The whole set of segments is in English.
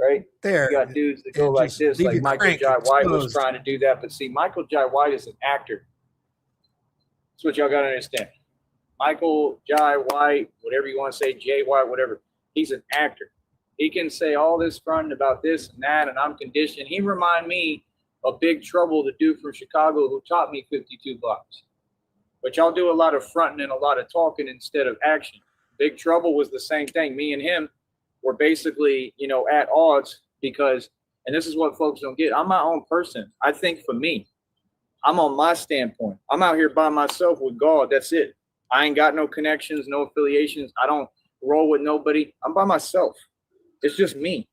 right? There. You got dudes that go And like just this, leave like your Michael crank Jai White was exposed. trying to do that. But see, Michael Jai White is an actor. That's what y'all got to understand. Michael Jai White, whatever you want to say, Jay White, whatever. He's an actor. He can say all this fronting about this and that, and I'm conditioned. He remind me of Big Trouble, the dude from Chicago who taught me 52 blocks. But y'all do a lot of fronting and a lot of talking instead of action. Big Trouble was the same thing. Me and him were basically, you know, at odds because, and this is what folks don't get, I'm my own person. I think for me, I'm on my standpoint. I'm out here by myself with God. That's it. I ain't got no connections, no affiliations. I don't roll with nobody. I'm by myself. It's just me.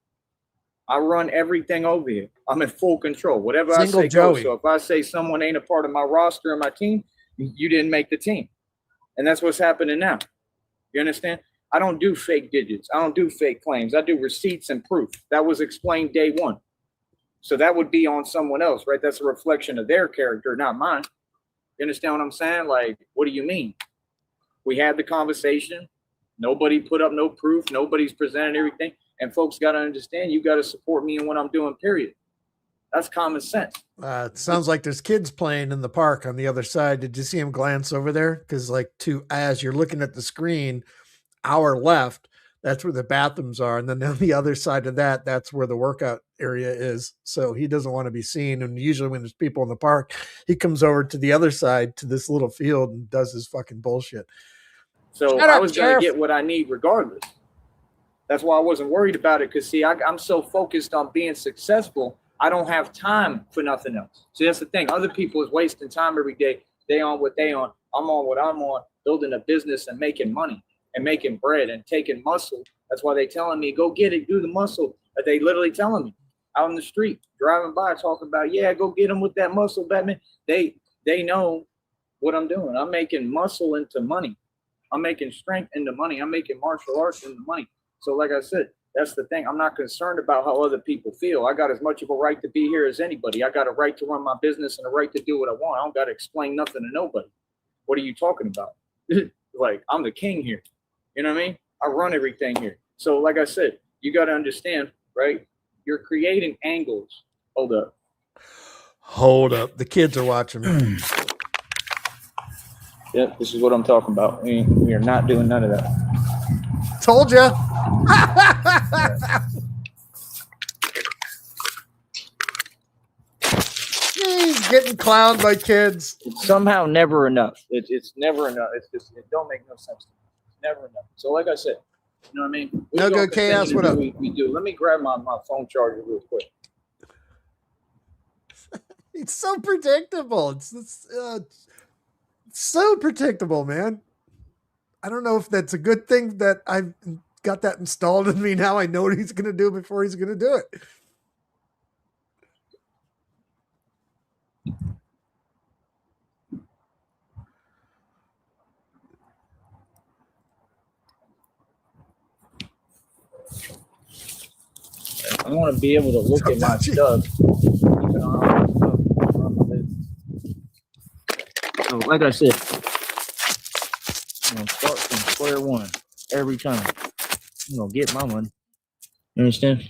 I run everything over here. I'm in full control. Whatever Single I say Joey. goes. So if I say someone ain't a part of my roster or my team, you didn't make the team. And that's what's happening now. You understand? I don't do fake digits. I don't do fake claims. I do receipts and proof. That was explained day one. So that would be on someone else, right? That's a reflection of their character, not mine. You understand what I'm saying? Like, what do you mean? We had the conversation. Nobody put up no proof. Nobody's presented everything. And folks got to understand, you got to support me in what I'm doing, period. That's common sense. It sounds like there's kids playing in the park on the other side. Did you see him glance over there? Because like as you're looking at the screen, our left, that's where the bathrooms are. And then on the other side of that, that's where the workout area is. So he doesn't want to be seen. And usually when there's people in the park, he comes over to the other side to this little field and does his fucking bullshit. So I was going to get what I need regardless. That's why I wasn't worried about it. Because see, I'm so focused on being successful, I don't have time for nothing else. See, that's the thing. Other people is wasting time every day. They on what they on. I'm on what I'm on, building a business and making money and making bread and taking muscle. That's why they telling me, go get it, do the muscle. But they literally telling me out in the street, driving by, talking about, yeah, go get them with that muscle, Batman. They know what I'm doing. I'm making muscle into money. I'm making strength into money. I'm making martial arts into money. So like I said, that's the thing. I'm not concerned about how other people feel. I got as much of a right to be here as anybody. I got a right to run my business and a right to do what I want. I don't got to explain nothing to nobody. What are you talking about? Like, I'm the king here. You know what I mean? I run everything here. So like I said, you got to understand, right? You're creating angles. Hold up. The kids are watching me. Yep, this is what I'm talking about. We are not doing none of that. Told ya. He's getting clowned by kids. It's somehow never enough. It's never enough. It's just, it don't make no sense to me. It's never enough. So like I said, you know what I mean? No good chaos. What up? We do. Let me grab my phone charger real quick. It's so predictable. It's so predictable, man. I don't know if that's a good thing that I've got that installed in me. Now I know what he's going to do before he's going to do it. I want to be able to look at my stuff. So, like I said, I'm going to start from square one every time. I'm going to get my money. You understand?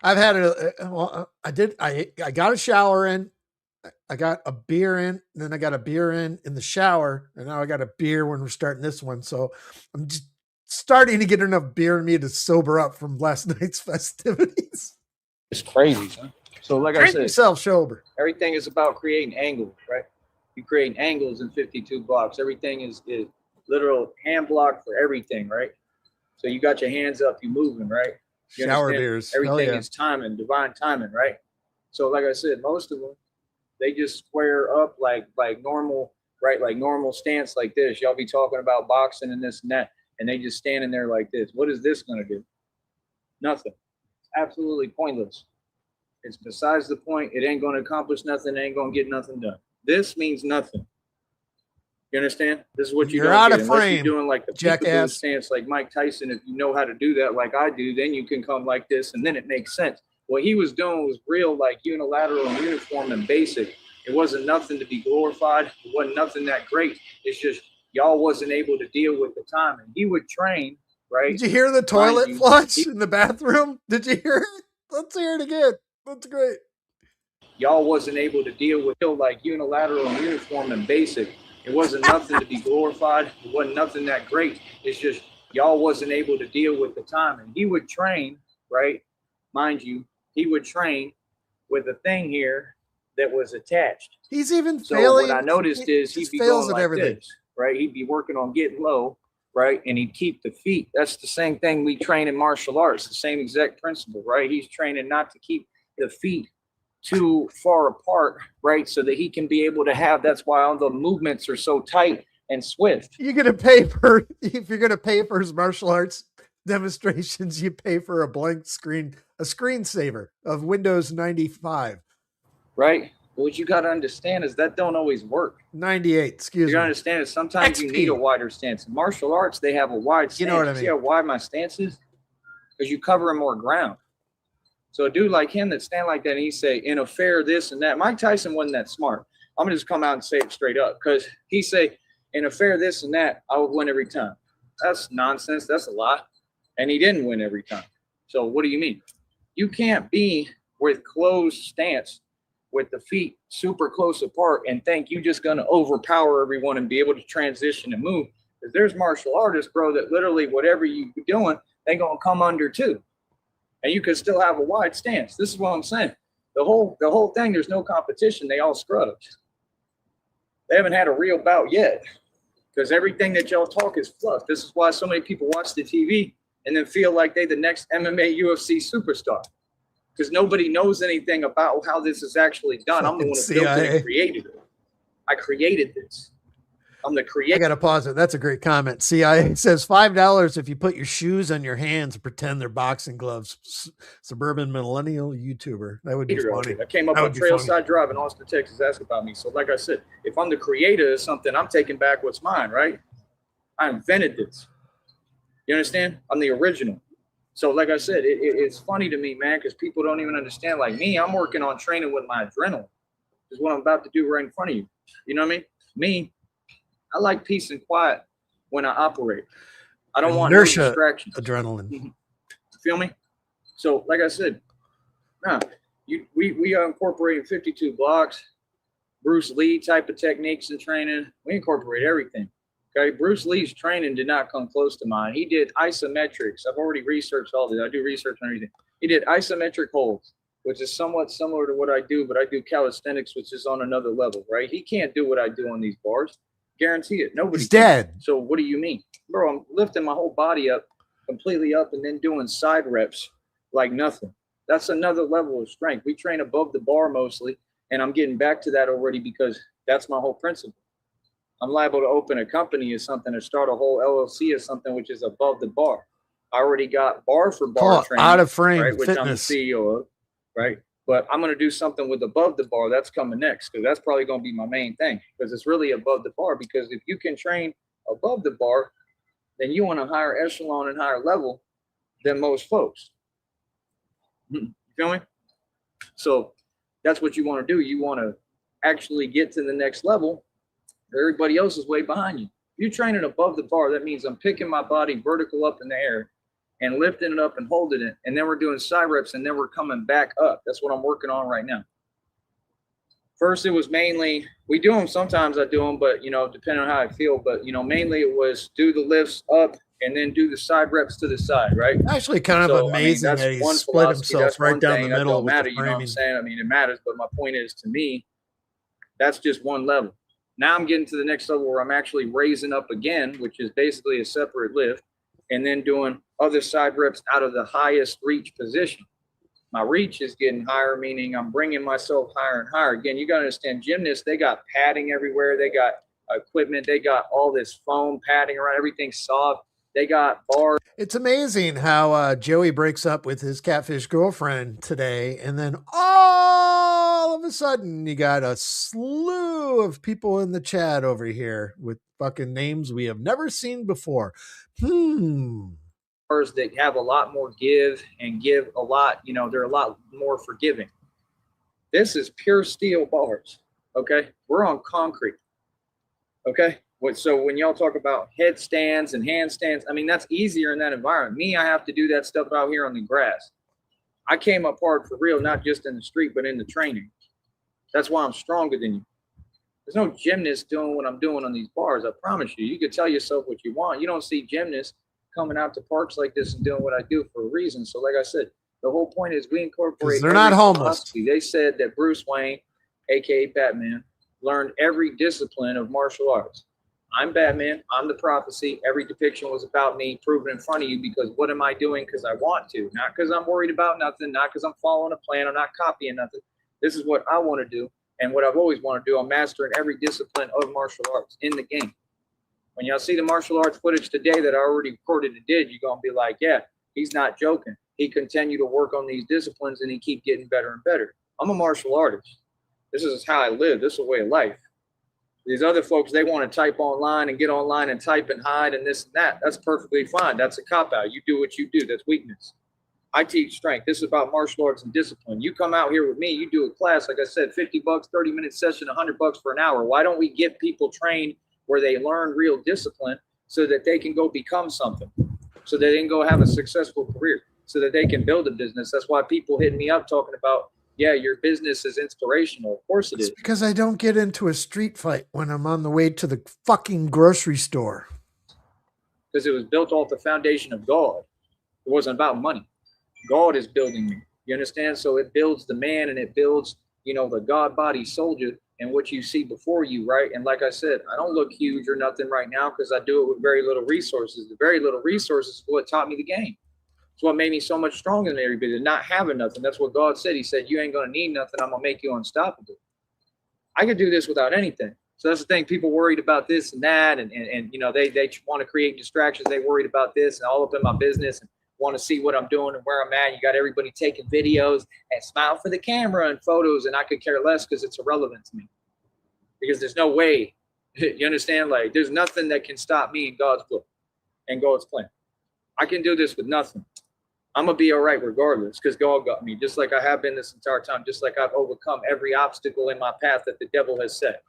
I've had I got a shower in. I got a beer in, and then I got a beer in the shower, and now I got a beer when we're starting this one. So I'm just starting to get enough beer in me to sober up from last night's festivities. It's crazy, huh? So like Drink I said, yourself sober. Everything is about creating angles, right? You create angles in 52 blocks. Everything is literal hand block for everything, right? So you got your hands up, you moving, right? You Shower understand? beers. Everything is timing, divine timing, right? So like I said, most of them, they just square up like normal, right? Like normal stance like this. Y'all be talking about boxing and this and that, and they just standing there like this. What is this going to do? Nothing. It's absolutely pointless. It's besides the point. It ain't going to accomplish nothing. It ain't going to get nothing done. This means nothing. You understand? This is what you're out of frame. Unless you're doing like the peekaboo stance like Mike Tyson. If you know how to do that like I do, then you can come like this, and then it makes sense. What he was doing was real, like unilateral and uniform and basic. It wasn't nothing to be glorified. It wasn't nothing that great. It's just y'all wasn't able to deal with the time. And he would train, right? Did you hear the toilet flush in the bathroom? Did you hear it? Let's hear it again. That's great. Y'all wasn't able to deal with like unilateral and uniform and basic. It wasn't nothing to be glorified. It wasn't nothing that great. It's just y'all wasn't able to deal with the time. And he would train, right? Mind you, he would train with a thing here that was attached. He's even So failing. what I noticed is he'd be going like this, right? He'd be working on getting low, right? And he'd keep the feet. That's the same thing we train in martial arts, the same exact principle, right? He's training not to keep the feet too far apart, right? So that he can be able to have, that's why all the movements are so tight and swift. You're going to pay for, if you're going to pay for his martial arts demonstrations, you pay for a blank screen, a screensaver of Windows 95. Right? What you got to understand is that don't always work. 98, excuse me. You got to understand is sometimes XP. You need a wider stance. In martial arts, they have a wide stance. You know what I mean? See how wide my stance is? Because you cover more ground. So a dude like him that stand like that and he say, in a fair this and that. Mike Tyson wasn't that smart. I'm going to just come out and say it straight up. Because he say, in a fair this and that, I would win every time. That's nonsense. That's a lie. And he didn't win every time. So what do you mean? You can't be with closed stance with the feet super close apart and think you're just going to overpower everyone and be able to transition and move. Because there's martial artists, bro, that literally whatever you be doing, they going to come under too. And you can still have a wide stance. This is what I'm saying. The whole thing, there's no competition. They all scrubs. They haven't had a real bout yet because everything that y'all talk is fluff. This is why so many people watch the TV and then feel like they the next MMA UFC superstar because nobody knows anything about how this is actually done. I'm the one who built it and created it. I created this. I'm the creator. I got to pause it. That's a great comment. CIA says $5 if you put your shoes on your hands and pretend they're boxing gloves. Suburban millennial YouTuber. That would be funny. I came up on Trailside Drive in Austin, Texas. Ask about me. So like I said, if I'm the creator of something, I'm taking back what's mine, right? I invented this. You understand? I'm the original. So like I said, it's funny to me, man, because people don't even understand. Like me, I'm working on training with my adrenaline. This is what I'm about to do right in front of you. You know what I mean? Me, I like peace and quiet when I operate. I don't want no distractions. Adrenaline. You feel me? So, like I said, we are incorporating 52 blocks, Bruce Lee type of techniques and training. We incorporate everything. Okay, Bruce Lee's training did not come close to mine. He did isometrics. I've already researched all this. I do research on everything. He did isometric holds, which is somewhat similar to what I do, but I do calisthenics, which is on another level, right? He can't do what I do on these bars. Guarantee it. Nobody's dead. So what do you mean? Bro, I'm lifting my whole body up, completely up, and then doing side reps like nothing. That's another level of strength. We train above the bar mostly, and I'm getting back to that already because that's my whole principle. I'm liable to open a company or something or start a whole LLC or something which is above the bar. I already got bar for bar training. Out of frame, right, which fitness. I'm the CEO of, right? But I'm going to do something with above the bar. That's coming next because that's probably going to be my main thing because it's really above the bar. Because if you can train above the bar, then you on a higher echelon and higher level than most folks. You feel me? So that's what you want to do. You want to actually get to the next level. Everybody else is way behind you. If you're training above the bar, that means I'm picking my body vertical up in the air and lifting it up and holding it. And then we're doing side reps and then we're coming back up. That's what I'm working on right now. First, it was mainly, we do them. Sometimes I do them, but, you know, depending on how I feel. But, you know, mainly it was do the lifts up and then do the side reps to the side, right? Actually kind of amazing that he split himself right down the middle. Don't matter, you know what I'm saying? I mean, it matters. But my point is, to me, that's just one level. Now I'm getting to the next level where I'm actually raising up again, which is basically a separate lift, and then doing other side reps out of the highest reach position. My reach is getting higher, meaning I'm bringing myself higher and higher. Again, you got to understand, gymnasts, they got padding everywhere. They got equipment. They got all this foam padding around. Everything's soft. They got bars. It's amazing how Joey breaks up with his catfish girlfriend today, and then all of a sudden you got a slew of people in the chat over here with fucking names we have never seen before. Bars that have a lot more give and give a lot, you know, they're a lot more forgiving. This is pure steel bars, okay? We're on concrete, okay? So when y'all talk about headstands and handstands, I mean, that's easier in that environment. Me, I have to do that stuff out here on the grass. I came up hard for real, not just in the street, but in the training. That's why I'm stronger than you. There's no gymnast doing what I'm doing on these bars. I promise you. You can tell yourself what you want. You don't see gymnasts coming out to parks like this and doing what I do for a reason. So like I said, the whole point is we incorporate. They're not homeless. Philosophy. They said that Bruce Wayne, aka Batman, learned every discipline of martial arts. I'm Batman. I'm the prophecy. Every depiction was about me, proven in front of you, because what am I doing? Because I want to, not because I'm worried about nothing, not because I'm following a plan. I'm not copying nothing. This is what I want to do. And what I've always wanted to do, I'm mastering every discipline of martial arts in the game. When y'all see the martial arts footage today that I already recorded and did, you're going to be like, yeah, he's not joking. He continued to work on these disciplines and he keep getting better and better. I'm a martial artist. This is how I live. This is a way of life. These other folks, they want to type online and get online and type and hide and this and that. That's perfectly fine. That's a cop-out. You do what you do. That's weakness. I teach strength. This is about martial arts and discipline. You come out here with me, you do a class, like I said, $50, 30-minute session, $100 for an hour. Why don't we get people trained where they learn real discipline so that they can go become something, so that they can go have a successful career, so that they can build a business? That's why people hit me up talking about, yeah, your business is inspirational. Of course it is. It's because I don't get into a street fight when I'm on the way to the fucking grocery store. Because it was built off the foundation of God. It wasn't about money. God is building me. You understand? So it builds the man and it builds, you know, the God body soldier and what you see before you, right? And like I said, I don't look huge or nothing right now because I do it with very little resources. The very little resources is what taught me the game. It's what made me so much stronger than everybody, not having nothing. That's what God said. He said, you ain't going to need nothing. I'm going to make you unstoppable. I could do this without anything. So that's the thing. People worried about this and that. And you know, they want to create distractions. They worried about this and all up in my business and want to see what I'm doing and where I'm at. You got everybody taking videos and smile for the camera and photos. And I could care less because it's irrelevant to me. Because there's no way, you understand? Like there's nothing that can stop me in God's book and God's plan. I can do this with nothing. I'm going to be all right regardless because God got me, just like I have been this entire time, just like I've overcome every obstacle in my path that the devil has set.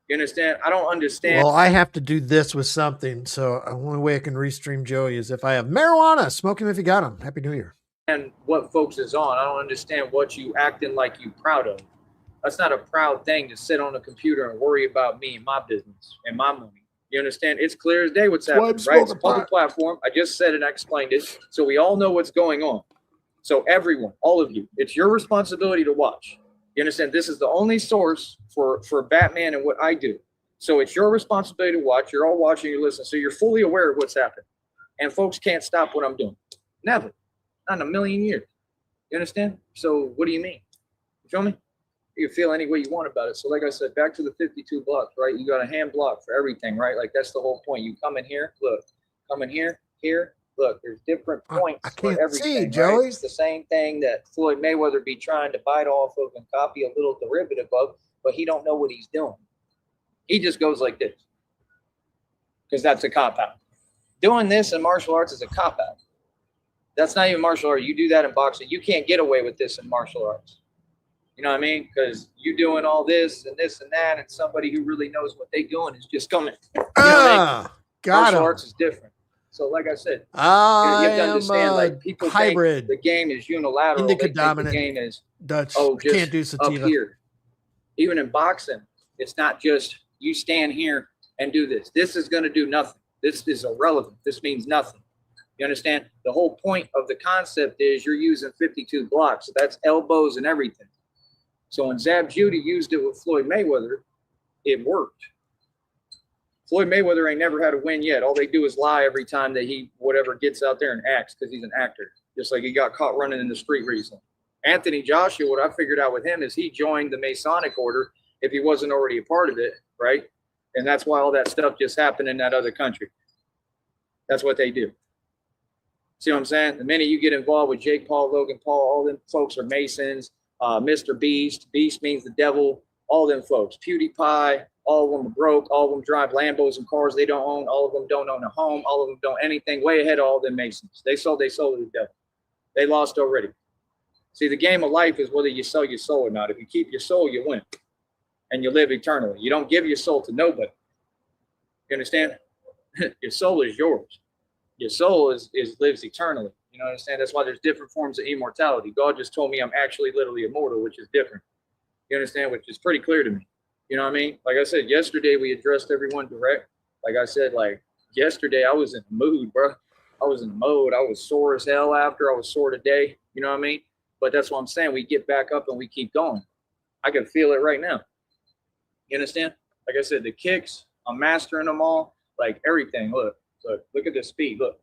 You understand? I don't understand. Well, I have to do this with something. So the only way I can restream Joey is if I have marijuana. Smoke him if you got him. Happy New Year. And what folks is on. I don't understand what you acting like you proud of. That's not a proud thing to sit on a computer and worry about me and my business and my money. You understand? It's clear as day what's happening, right? It's a public platform. I just said it and I explained it. So we all know what's going on. So everyone, all of you, it's your responsibility to watch. You understand? This is the only source for Batman and what I do. So it's your responsibility to watch. You're all watching, you're listening. So you're fully aware of what's happening. And folks can't stop what I'm doing. Never. Not in a million years. You understand? So what do you mean? You feel me? You can feel any way you want about it. So like I said, back to the 52 blocks, right? You got a hand block for everything, right? Like that's the whole point. You come in here, look, come in here, look, there's different points I can't for everything, see, Joey. right? It's the same thing that Floyd Mayweather be trying to bite off of and copy a little derivative of, but he don't know what he's doing. He just goes like this because that's a cop-out. Doing this in martial arts is a cop-out. That's not even martial art. You do that in boxing. You can't get away with this in martial arts. You know what I mean? Because you doing all this and that, and somebody who really knows what they're doing is just coming. You know got martial him. arts is different. So, like I said, you I have to am understand. Like people hybrid. think the game is unilateral. Indica They think dominant. the game is Dutch. just Can't do sativa. up here. Even in boxing, it's not just you stand here and do this. This is going to do nothing. This is irrelevant. This means nothing. You understand? The whole point of the concept is you're using 52 blocks. So that's elbows and everything. So when Zab Judy used it with Floyd Mayweather, it worked. Floyd Mayweather ain't never had a win yet. All they do is lie every time that he whatever gets out there and acts because he's an actor. Just like he got caught running in the street recently. Anthony Joshua, what I figured out with him is he joined the Masonic order if he wasn't already a part of it, right? And that's why all that stuff just happened in that other country. That's what they do. See what I'm saying? The minute you get involved with Jake Paul, Logan Paul, all them folks are Masons. Mr. Beast means the devil, all them folks. PewDiePie, all of them are broke, all of them drive Lambos and cars they don't own, all of them don't own a home, all of them don't anything, way ahead of all them Masons. They sold to the devil. They lost already. See, the game of life is whether you sell your soul or not. If you keep your soul, you win. And you live eternally. You don't give your soul to nobody. You understand? Your soul is yours. Your soul lives eternally. You know what I'm saying? That's why there's different forms of immortality. God just told me I'm actually literally immortal, which is different. You understand? Which is pretty clear to me. You know what I mean? Like I said, yesterday we addressed everyone direct. Like I said, like yesterday I was in the mood, bro. I was in the mode. I was sore as hell after. I was sore today. You know what I mean? But that's what I'm saying. We get back up and we keep going. I can feel it right now. You understand? Like I said, the kicks, I'm mastering them all. Like everything. Look at the speed. Look.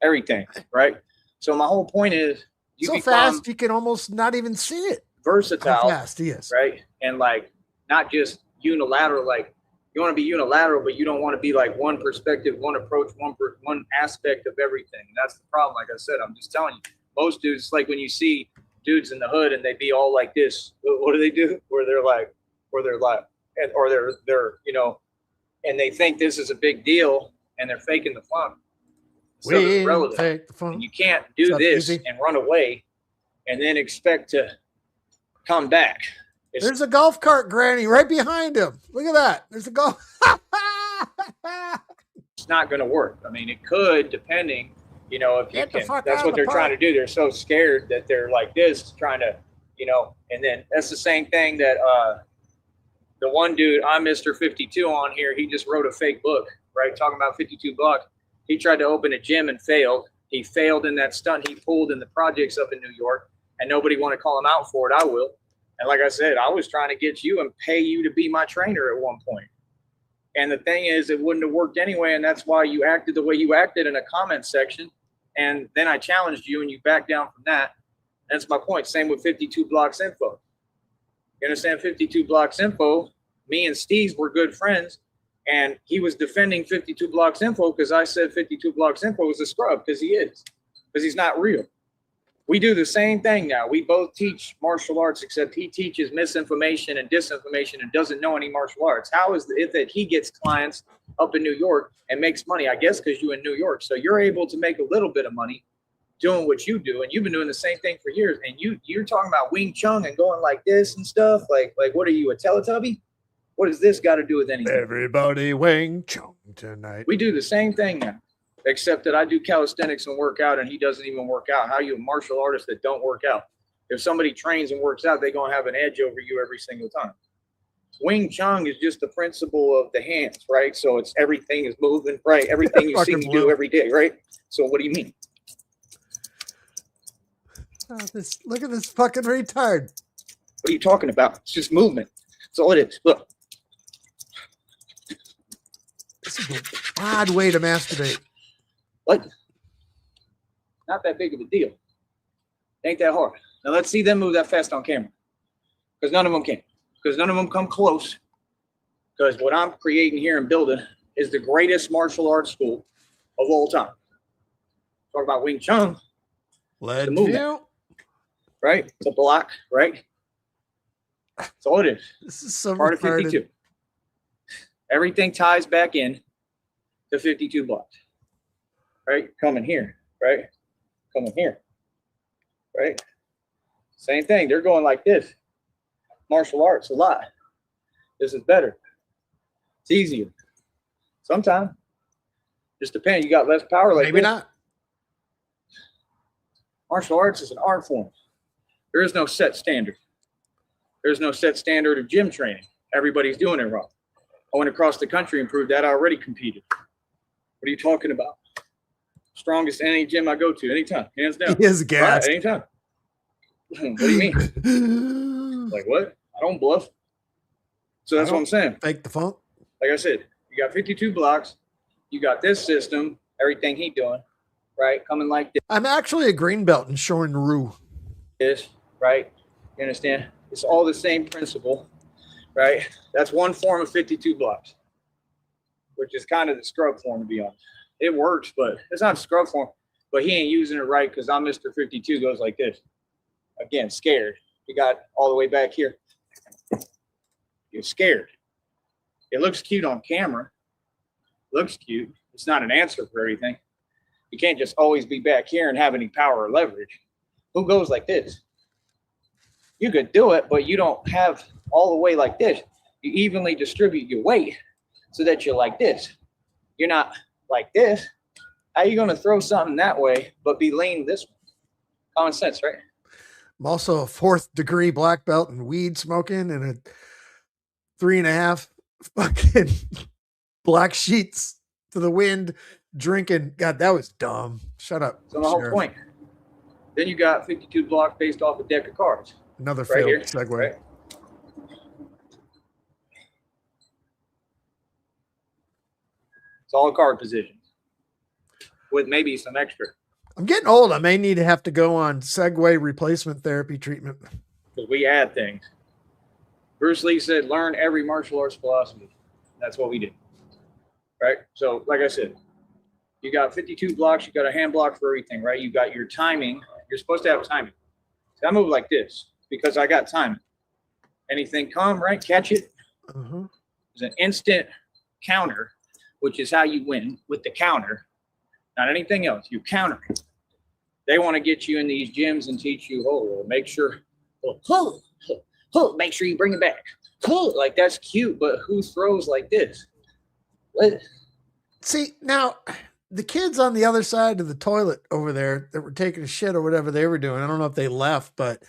Everything, right? So my whole point is you so fast you can almost not even see it. Versatile. How fast he is. Right? And like not just unilateral, like you want to be unilateral, but you don't want to be like one perspective, one approach, one aspect of everything. And that's the problem. Like I said, I'm just telling you, most dudes, like when you see dudes in the hood and they be all like this, what do they do? Where they're like, you know, and they think this is a big deal and they're faking the funk. So it's relevant. And you can't do this and run away and then expect to come back. There's a golf cart, Granny, right behind him. Look at that. There's a golf. It's not going to work. I mean, it could, depending, you know, if you can. That's what they're trying to do. They're so scared that they're like this, trying to, you know, and then that's the same thing that the one dude, I'm Mr. 52 on here, he just wrote a fake book, right? Talking about 52 blocks. He tried to open a gym and failed. He failed in that stunt he pulled in the projects up in New York, and nobody want to call him out for it. I will. And like I said, I was trying to get you and pay you to be my trainer at one point. And the thing is, it wouldn't have worked anyway, and that's why you acted the way you acted in a comment section. And then I challenged you, and you backed down from that. That's my point. Same with 52 Blocks Info. You understand? 52 Blocks Info, me and Sneed were good friends. And he was defending 52 Blocks Info because I said 52 Blocks Info is a scrub, because he is, because he's not real. We do the same thing now. We both teach martial arts, except he teaches misinformation and disinformation and doesn't know any martial arts. How is it that he gets clients up in New York and makes money? I guess because you're in New York. So you're able to make a little bit of money doing what you do. And you've been doing the same thing for years. And you're talking about Wing Chun and going like this and stuff. Like what are you, a Teletubby? What does this got to do with anything? Everybody Wing Chun tonight. We do the same thing now, except that I do calisthenics and work out, and he doesn't even work out. How are you a martial artist that don't work out? If somebody trains and works out, they're going to have an edge over you every single time. Wing Chun is just the principle of the hands, right? So it's everything is moving, right? Everything you see me do every day, right? So what do you mean? Look at this fucking retard. What are you talking about? It's just movement. That's all it is. Look. This is an odd way to masturbate. What? Not that big of a deal. Ain't that hard. Now let's see them move that fast on camera. Because none of them can. Because none of them come close. Because what I'm creating here and building is the greatest martial arts school of all time. Talk about Wing Chun. Let's view. Right? It's a block, right? That's all it is. This is so part of 52. Everything ties back in to 52 blocks. Right? Coming here. Right? Coming here. Right? Same thing. They're going like this. Martial arts a lot. This is better. It's easier. Sometimes. Just depends. You got less power like maybe this. Not. Martial arts is an art form. There is no set standard. There's no set standard of gym training. Everybody's doing it wrong. I went across the country and proved that. I already competed. What are you talking about? Strongest in any gym I go to, anytime, hands down. He is gassed. Right, anytime. What do you mean? Like what? I don't bluff. So that's what I'm saying. Fake the funk. Like I said, you got 52 blocks. You got this system, everything he doing, right? Coming like this. I'm actually a green belt in Shorin-ryu. Is right? You understand? It's all the same principle, right? That's one form of 52 blocks, which is kind of the scrub form, to be honest. It works, but it's not scrub form. But he ain't using it right because I'm Mr. 52 goes like this. Again, scared. You got all the way back here. You're scared. It looks cute on camera. Looks cute. It's not an answer for everything. You can't just always be back here and have any power or leverage. Who goes like this? You could do it, but you don't have all the way like this. You evenly distribute your weight so that you're like this. You're not like this. How you going to throw something that way, but be lean this way? Common sense, right? I'm also a 4th degree black belt in weed smoking and a 3.5 fucking black sheets to the wind drinking. God, that was dumb. Shut up. So my whole Sheriff. point. Then you got 52 blocks based off a deck of cards. Another Right failed here, segue. right? It's all card positions with maybe some extra. I'm getting old. I may need to have to go on Segway replacement therapy treatment. Because we add things. Bruce Lee said, learn every martial arts philosophy. That's what we did. Right? So, like I said, you got 52 blocks. You got a hand block for everything, right? You got your timing. You're supposed to have timing. So I move like this because I got timing. Anything come, right? Catch it. There's an instant counter, which is how you win with the counter. Not anything else. You counter. They want to get you in these gyms and teach you, make sure, make sure you bring it back. Like, that's cute, but who throws like this? What? See, now, the kids on the other side of the toilet over there that were taking a shit or whatever they were doing, I don't know if they left, but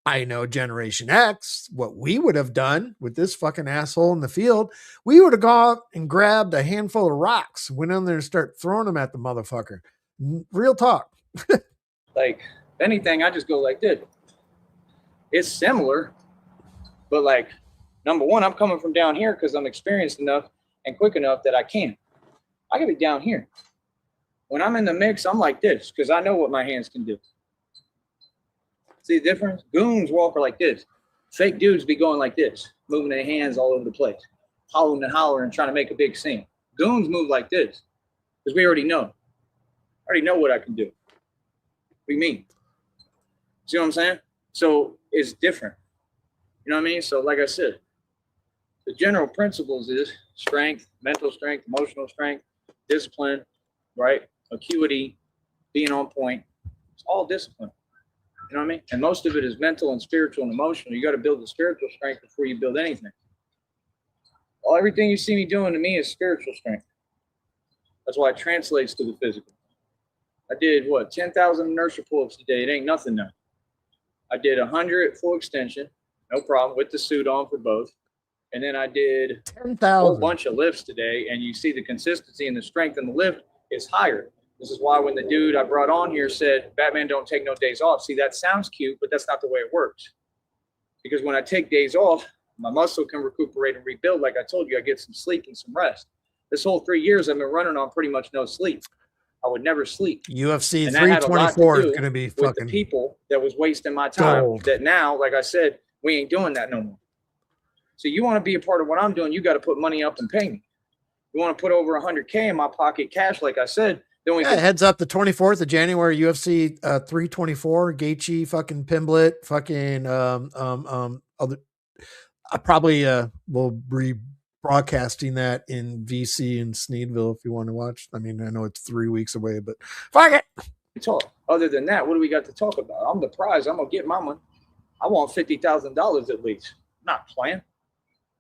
I know Generation X, what we would have done with this fucking asshole in the field, we would have gone and grabbed a handful of rocks, went in there and start throwing them at the motherfucker. Real talk. Like, if anything, I just go like this. It's similar, but like, number one, I'm coming from down here because I'm experienced enough and quick enough that I can be down here. When I'm in the mix, I'm like this because I know what my hands can do. See the difference? Goons walk like this. Fake dudes be going like this, moving their hands all over the place, hollering and hollering, trying to make a big scene. Goons move like this because we already know. I already know what I can do. What do you mean? See what I'm saying? So it's different. You know what I mean? So like I said, the general principles is strength, mental strength, emotional strength, discipline, right? Acuity, being on point. It's all discipline. You know what I mean? And most of it is mental and spiritual and emotional. You got to build the spiritual strength before you build anything. Well, everything you see me doing to me is spiritual strength. That's why it translates to the physical. I did 10,000 inertia pull-ups today. It ain't nothing now. I did 100 full extension, no problem, with the suit on for both. And then I did 10,000. A whole bunch of lifts today, and you see the consistency and the strength in the lift is higher. This is why when the dude I brought on here said, Batman don't take no days off. See, that sounds cute, but that's not the way it works. Because when I take days off, my muscle can recuperate and rebuild. Like I told you, I get some sleep and some rest. This whole 3 years I've been running on pretty much no sleep. I would never sleep. UFC And 324 is going to be fucking with the people that was wasting my time. gold. That now, like I said, we ain't doing that no more. So you want to be a part of what I'm doing, you got to put money up and pay me. You want to put over 100K in my pocket cash, like I said, then we heads up the 24th of January, UFC 324, Gaethje, fucking Pimblett, fucking other. I probably will be broadcasting that in VC in Sneedville if you want to watch. I mean, I know it's 3 weeks away, but fuck it. talk. Other than that, what do we got to talk about? I'm the prize. I'm gonna get my money. I want $50,000 at least. I'm not playing.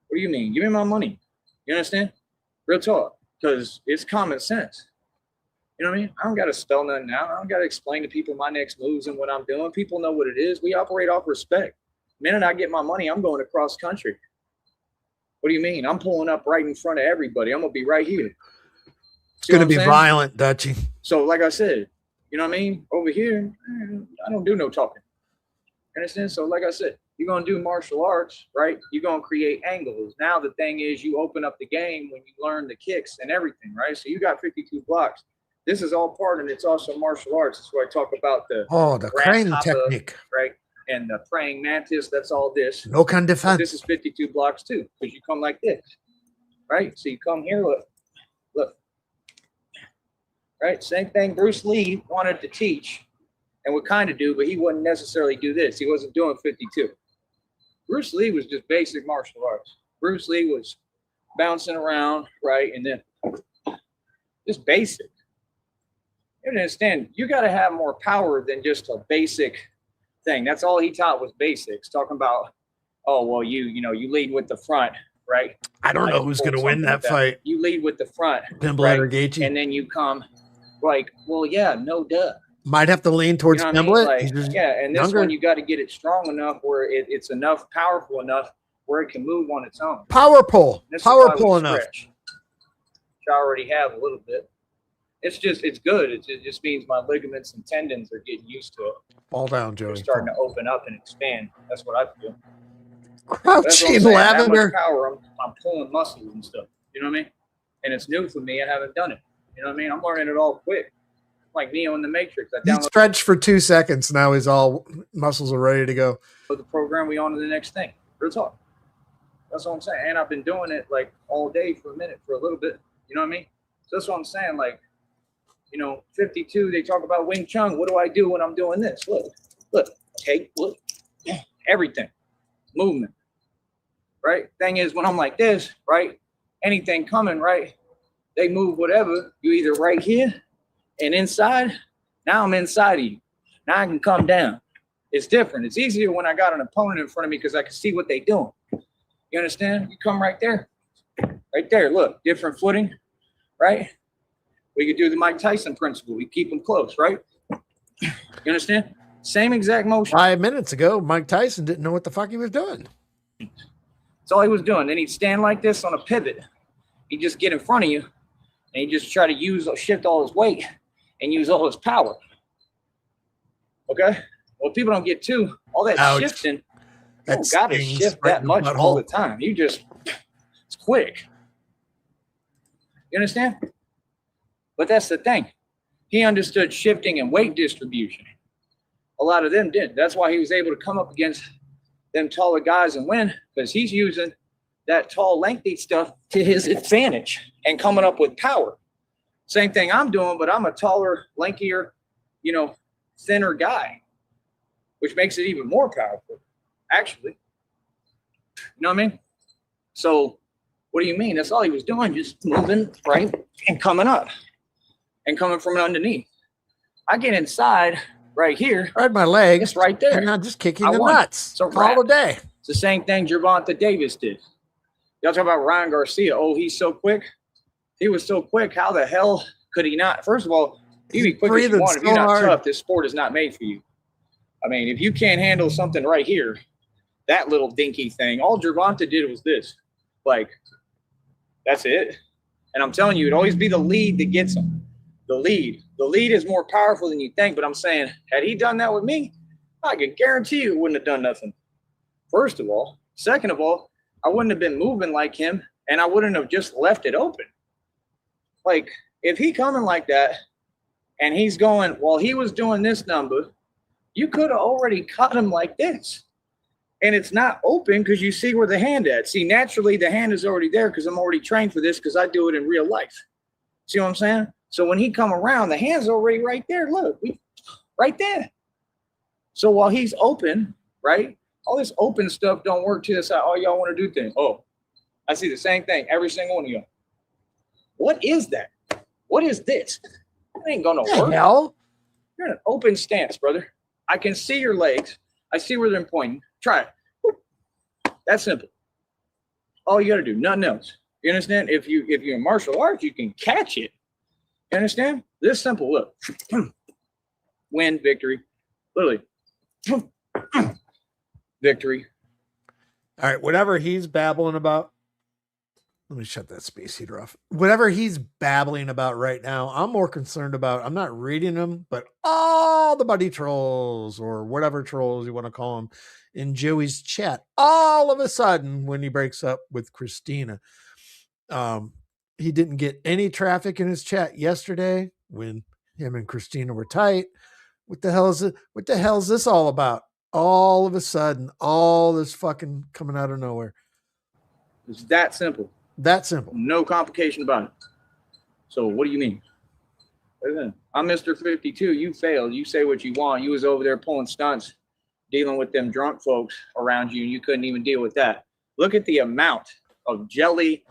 What do you mean? Give me my money. You understand? Real talk. Because it's common sense. You know what I mean? I don't got to spell nothing out. I don't got to explain to people my next moves and what I'm doing. People know what it is. We operate off respect. The minute I get my money, I'm going across country. What do you mean? I'm pulling up right in front of everybody. I'm going to be right here. It's going to be violent, Dutchie. So like I said, you know what I mean? Over here, I don't do no talking. You understand? So like I said, you're going to do martial arts, right? You're going to create angles. Now the thing is you open up the game when you learn the kicks and everything, right? So you got 52 blocks. This is all part, and it's also martial arts. That's where I talk about the crane technique, right? And the praying mantis. That's all this. No can defense. This is 52 blocks too, because you come like this, right? So you come here, look, right? Same thing Bruce Lee wanted to teach, and would kind of do, but he wouldn't necessarily do this. He wasn't doing 52. Bruce Lee was just basic martial arts. Bruce Lee was bouncing around, right, and then just basic. You understand, you got to have more power than just a basic thing. That's all he taught was basics. Talking about, oh, well, you lead with the front, right? I don't know who's going to win that fight. You lead with the front, Pimblett right? or Gaethje. And then you come Like, well, yeah, no duh. Might have to lean You towards know what I mean? Gimlet. Like, He's just yeah, and this younger. one you got to get it strong enough where it's enough, powerful enough where it can move on its own. Power pull. This Power is why pull we enough. stretch, which I already have a little bit. It's good. It just means my ligaments and tendons are getting used to it. Fall down, Joey. They're starting to open up and expand. That's what I feel. That's what Crouching I'm saying. lavender. That much power, I'm pulling muscles and stuff. You know what I mean? And it's new for me. I haven't done it. You know what I mean? I'm learning it all quick. Like Neo in the Matrix. I He downloaded stretched for 2 seconds. Now he's all muscles are ready to go. the program. We on to the next thing. Real talk. That's what I'm saying. And I've been doing it like all day for a minute, for a little bit. You know what I mean? So that's what I'm saying. Like, 52, they talk about Wing Chun. What do I do when I'm doing this? Look. Okay, look. Everything. Movement. Right? Thing is, when I'm like this, right? Anything coming, right? They move whatever. You either right here and inside. Now I'm inside of you. Now I can come down. It's different. It's easier when I got an opponent in front of me because I can see what they're doing. You understand? You come right there. Right there. Look, different footing, right? We could do the Mike Tyson principle. We keep them close, right? You understand? Same exact motion. 5 minutes ago, Mike Tyson didn't know what the fuck he was doing. That's all he was doing. Then he'd stand like this on a pivot. He'd just get in front of you, and he'd just try to shift all his weight and use all his power. Okay? Well, people don't get too, all that Ouch. shifting, you That don't got to stings shift right that in the much all butthole. the time. It's quick. You understand? But that's the thing. He understood shifting and weight distribution. A lot of them didn't. That's why he was able to come up against them taller guys and win, because he's using that tall, lengthy stuff to his advantage and coming up with power. Same thing I'm doing, but I'm a taller, lankier, thinner guy, which makes it even more powerful, actually. You know what I mean? So what do you mean? That's all he was doing, just moving, right, and coming up and coming from underneath. I get inside right here. Right, my legs. It's right there. And I'm just kicking I the won. nuts. It's a All wrap. the day. It's the same thing Gervonta Davis did. Y'all talk about Ryan Garcia. Oh, he's so quick. He was so quick. How the hell could he not? First of all, you be quick as you breathing want. If so you're not hard. tough, this sport is not made for you. I mean, if you can't handle something right here, that little dinky thing, all Gervonta did was this. Like, that's it. And I'm telling you, it'd always be the lead that gets him. The lead. The lead is more powerful than you think, but I'm saying, had he done that with me, I can guarantee you it wouldn't have done nothing. First of all. Second of all, I wouldn't have been moving like him, and I wouldn't have just left it open. Like, if he coming like that, and he's going, while he was doing this number, you could have already caught him like this. And it's not open because you see where the hand at. See, naturally, the hand is already there because I'm already trained for this because I do it in real life. See what I'm saying? So when he come around, the hand's already right there. Look, right there. So while he's open, right, all this open stuff don't work to the side. Oh, y'all want to do things. Oh, I see the same thing. Every single one of y'all. What is that? What is this? It ain't going to work. Hell? You're in an open stance, brother. I can see your legs. I see where they're pointing. Try it. That's simple. All you got to do, nothing else. You understand? If you're in martial arts, you can catch it. You understand? This simple. Look. Win, victory. Literally. Victory. All right, whatever he's babbling about. Let me shut that space heater off. Whatever he's babbling about right now, I'm more concerned about, I'm not reading them, but all the buddy trolls or whatever trolls you want to call them in Joey's chat. All of a sudden, when he breaks up with Christina, he didn't get any traffic in his chat yesterday when him and Christina were tight. What the hell is it? What the hell is this all about? All of a sudden, all this fucking coming out of nowhere. It's that simple. That simple. No complication about it. So what do you mean? I'm Mr. 52. You failed. You say what you want. You was over there pulling stunts, dealing with them drunk folks around you, and you couldn't even deal with that. Look at the amount of jellyfish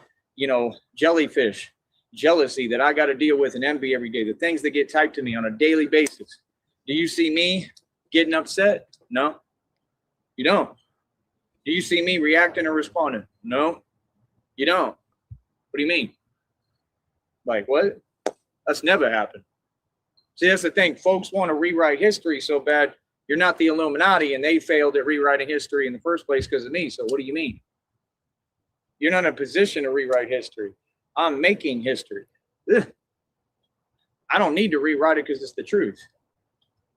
jealousy that I got to deal with and envy every day. The things that get typed to me on a daily basis. Do you see me getting upset? No, you don't. Do you see me reacting or responding? No, you don't. What do you mean? Like what? That's never happened. See, that's the thing. Folks want to rewrite history so bad. You're not the Illuminati, and they failed at rewriting history in the first place because of me. So what do you mean? You're not in a position to rewrite history. I'm making history. Ugh. I don't need to rewrite it because it's the truth.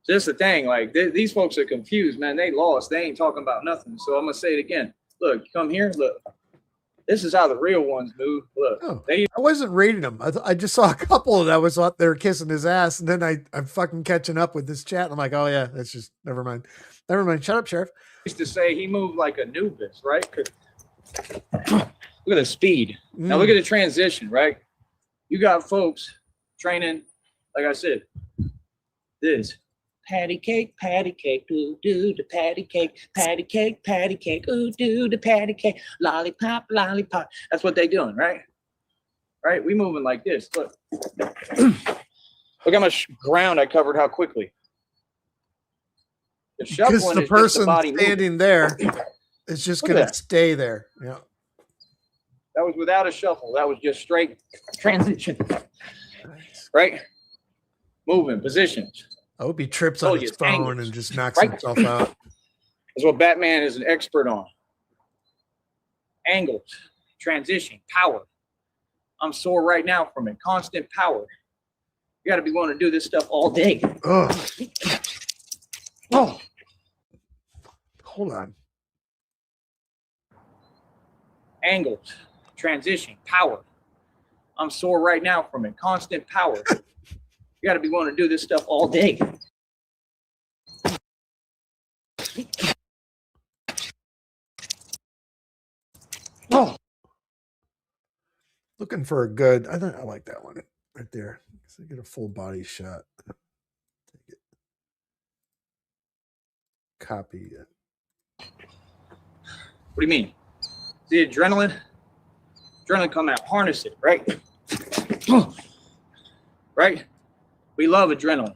So that's the thing. Like, these folks are confused, man. They lost. They ain't talking about nothing. So I'm going to say it again. Look, come here. Look. This is how the real ones move. Look, I wasn't reading them. I just saw a couple that was out there kissing his ass, and then I'm fucking catching up with this chat. I'm like, oh yeah, that's just never mind. Never mind. Shut up, Sheriff. Used to say he moved like Anubis, right? Look at the speed. Now look at the transition, right? You got folks training, like I said, this. Patty cake, ooh, do the patty cake, ooh, do the patty cake, lollipop, lollipop. That's what they doing, right? Right? We moving like this. Look. Look how much ground I covered, how quickly. The because the person standing there is just going to stay there. Yeah. That was without a shuffle. That was just straight transition. Right? Moving, positions. I hope he trips on his phone and just knocks himself out. That's what Batman is an expert on. Angles, transition, power. I'm sore right now from it. Constant power. You got to be willing to do this stuff all day. Oh. Hold on. Angles, transition, power. I'm sore right now from it. Constant power. You got to be willing to do this stuff all day. Oh. Looking for a good, I like that one right there. So I get a full body shot. Take it. Copy it. What do you mean? The adrenaline? Adrenaline come out, harness it, right? Right? We love adrenaline.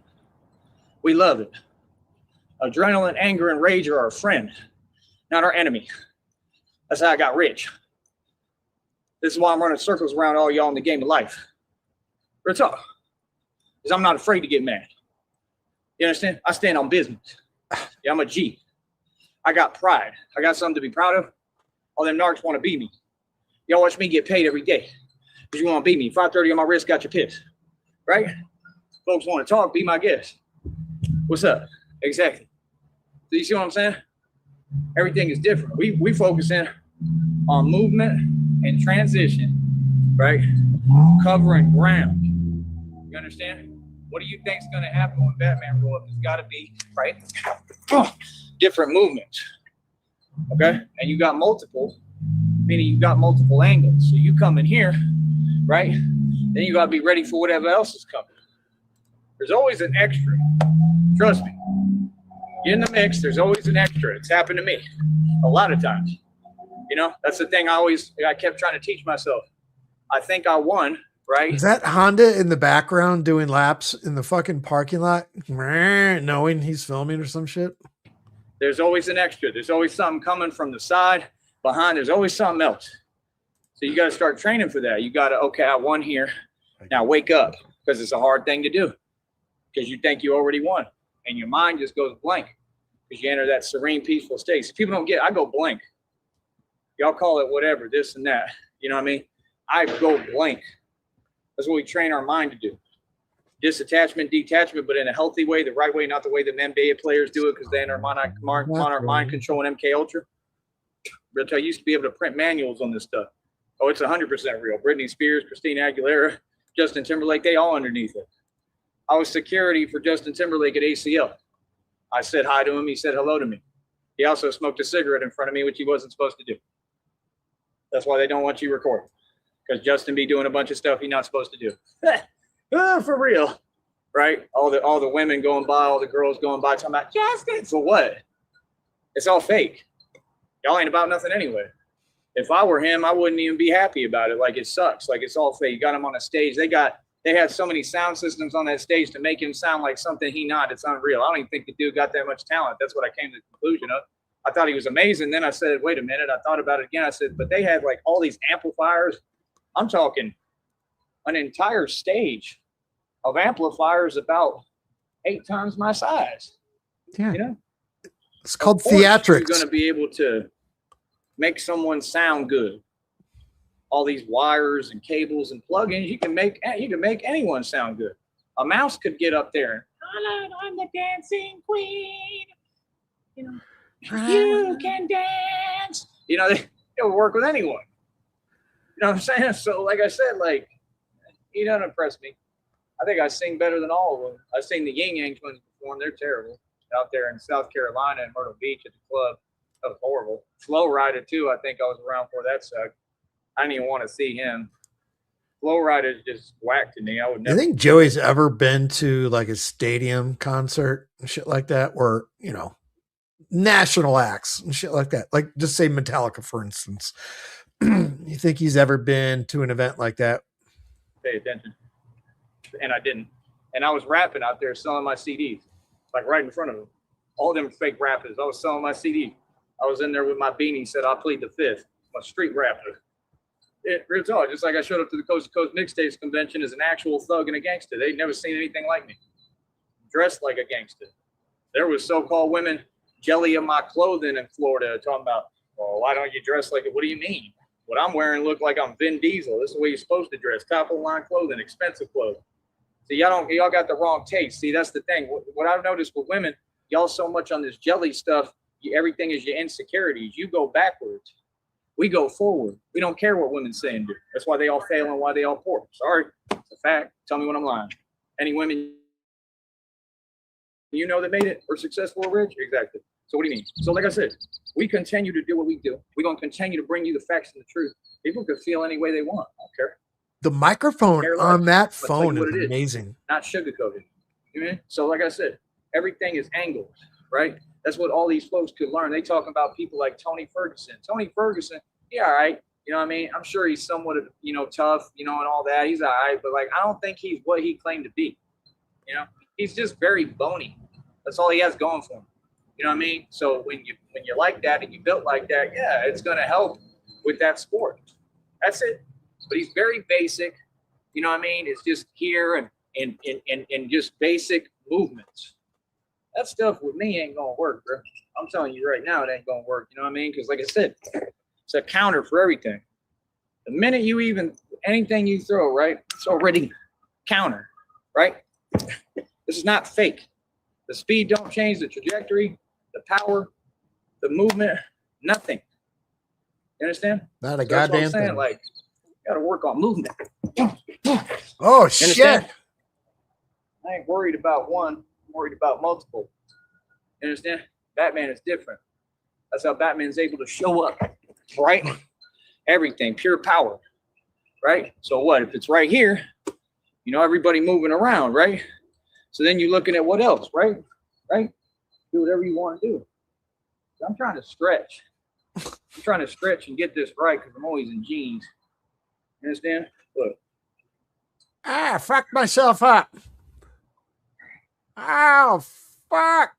We love it. Adrenaline, anger, and rage are our friend, not our enemy. That's how I got rich. This is why I'm running circles around all y'all in the game of life. Real talk. Because I'm not afraid to get mad. You understand? I stand on business. Yeah, I'm a G. I got pride. I got something to be proud of. All them narcs want to be me. Y'all watch me get paid every day. Because you want to be me. 530 on my wrist, got your piss. Right? Folks want to talk, be my guest. What's up? Exactly. So you see what I'm saying? Everything is different. We focus in on movement and transition, right? Covering ground. You understand? What do you think is going to happen when Batman roll up? It's got to be, right? Different movements. Okay? And you got multiple, meaning you got multiple angles. So you come in here, right? Then you got to be ready for whatever else is coming. There's always an extra. Trust me. Get in the mix. There's always an extra. It's happened to me a lot of times. You know, that's the thing I kept trying to teach myself. I think I won, right? Is that Honda in the background doing laps in the fucking parking lot, knowing he's filming or some shit? There's always an extra. There's always something coming from the side, behind. There's always something else. So you got to start training for that. You got to, okay, I won here. Now wake up, because it's a hard thing to do. Because you think you already won. And your mind just goes blank. Because you enter that serene, peaceful state. So people don't get, I go blank. Y'all call it whatever, this and that. You know what I mean? I go blank. That's what we train our mind to do. Disattachment, detachment, but in a healthy way, the right way, not the way the NBA players do it, because they enter monarch mind control and MK Ultra. But I used to be able to print manuals on this stuff. Oh, it's 100% real. Britney Spears, Christina Aguilera, Justin Timberlake, they all underneath it. I was security for Justin Timberlake at ACL. I said hi to him. He said hello to me. He also smoked a cigarette in front of me, which he wasn't supposed to do. That's why they don't want you recording. Because Justin be doing a bunch of stuff he's not supposed to do. For real. Right? All the women going by, all the girls going by talking about Justin. For what? It's all fake. Y'all ain't about nothing anyway. If I were him, I wouldn't even be happy about it. Like, it sucks. Like, it's all fake. You got him on a stage. They had so many sound systems on that stage to make him sound like something he not. It's unreal. I don't even think the dude got that much talent. That's what I came to the conclusion of. I thought he was amazing. Then I said, wait a minute. I thought about it again. I said, but they had like all these amplifiers. I'm talking an entire stage of amplifiers about 8 times my size. Yeah. You know, It's called of course theatrics. You're going to be able to make someone sound good. All these wires and cables and plugins, you can make anyone sound good. A mouse could get up there. I'm the dancing queen. You know, you can dance. You know, it'll work with anyone. You know what I'm saying? So, like I said, like, he doesn't impress me. I think I sing better than all of them. I've seen the Yin Yang Twins perform. They're terrible. Out there in South Carolina and Myrtle Beach at the club. That was horrible. Flow Rider, too, I think I was around for. That sucked. I didn't even want to see him. Flow Rider's just whack to me. I would never. You think Joey's ever been to like a stadium concert and shit like that, where, you know, national acts and shit like that? Like, just say Metallica, for instance. You think he's ever been to an event like that? Pay attention. And I didn't. And I was rapping out there selling my CDs, like right in front of them. All them fake rappers. I was selling my CD. I was in there with my beanie, said, I'll plead the fifth. I'm a street rapper. Real talk, just like I showed up to the Coast to Coast Mixtapes Convention as an actual thug and a gangster. They'd never seen anything like me. Dressed like a gangster. There was so-called women jelly in my clothing in Florida talking about, well, why don't you dress like it? What do you mean? What I'm wearing look like I'm Vin Diesel. This is the way you're supposed to dress. Top of the line clothing, expensive clothing. So y'all got the wrong taste. See, that's the thing. What I've noticed with women, y'all so much on this jelly stuff, everything is your insecurities. You go backwards. We go forward. We don't care what women say and do. That's why they all fail and why they all poor. Sorry, it's a fact. Tell me when I'm lying. Any women you know that made it or successful or rich? Exactly. So what do you mean? So like I said, we continue to do what we do. We're going to continue to bring you the facts and the truth. People can feel any way they want. I don't care. The microphone on that phone is amazing. Not sugarcoated. You know? So like I said, everything is angled, right? That's what all these folks could learn. They talk about people like Tony Ferguson. Tony Ferguson, yeah, all right. You know what I mean? I'm sure he's somewhat, you know, tough, you know, and all that. He's all right. But, like, I don't think he's what he claimed to be. You know? He's just very bony. That's all he has going for him. You know what I mean? So when you're like that and you built like that, yeah, it's going to help with that sport. That's it. But he's very basic. You know what I mean? It's just here and just basic movements. That stuff with me ain't going to work, bro. I'm telling you right now, it ain't going to work. You know what I mean? Because like I said, it's a counter for everything. The minute you anything you throw, right, it's already counter, right? This is not fake. The speed don't change, the trajectory, the power, the movement, nothing. You understand? Not a goddamn thing. Like, you got to work on movement. Oh, shit. I ain't worried about one. I'm worried about multiple. You understand? Batman is different. That's how Batman's able to show up, right? Everything, pure power, right? So what? If it's right here, you know, everybody moving around, right? So then you're looking at what else, right? Right? Do whatever you want to do. So I'm trying to stretch. I'm trying to stretch and get this right because I'm always in jeans. You understand? Look. Ah, fucked myself up. Oh, fuck.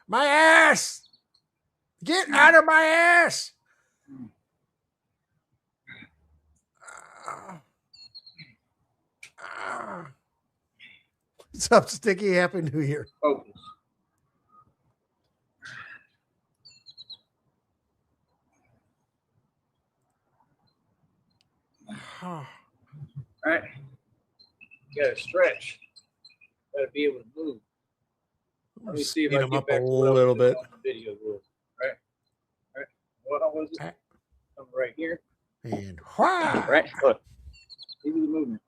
My ass. Get out of my ass. What's up, Sticky? Happy New Year. Focus. All right. You gotta stretch. You gotta be able to move. Let me see if I can get back a little bit. Video was. Right. Right. What was it? Come right here. And right. Look. These are the movement.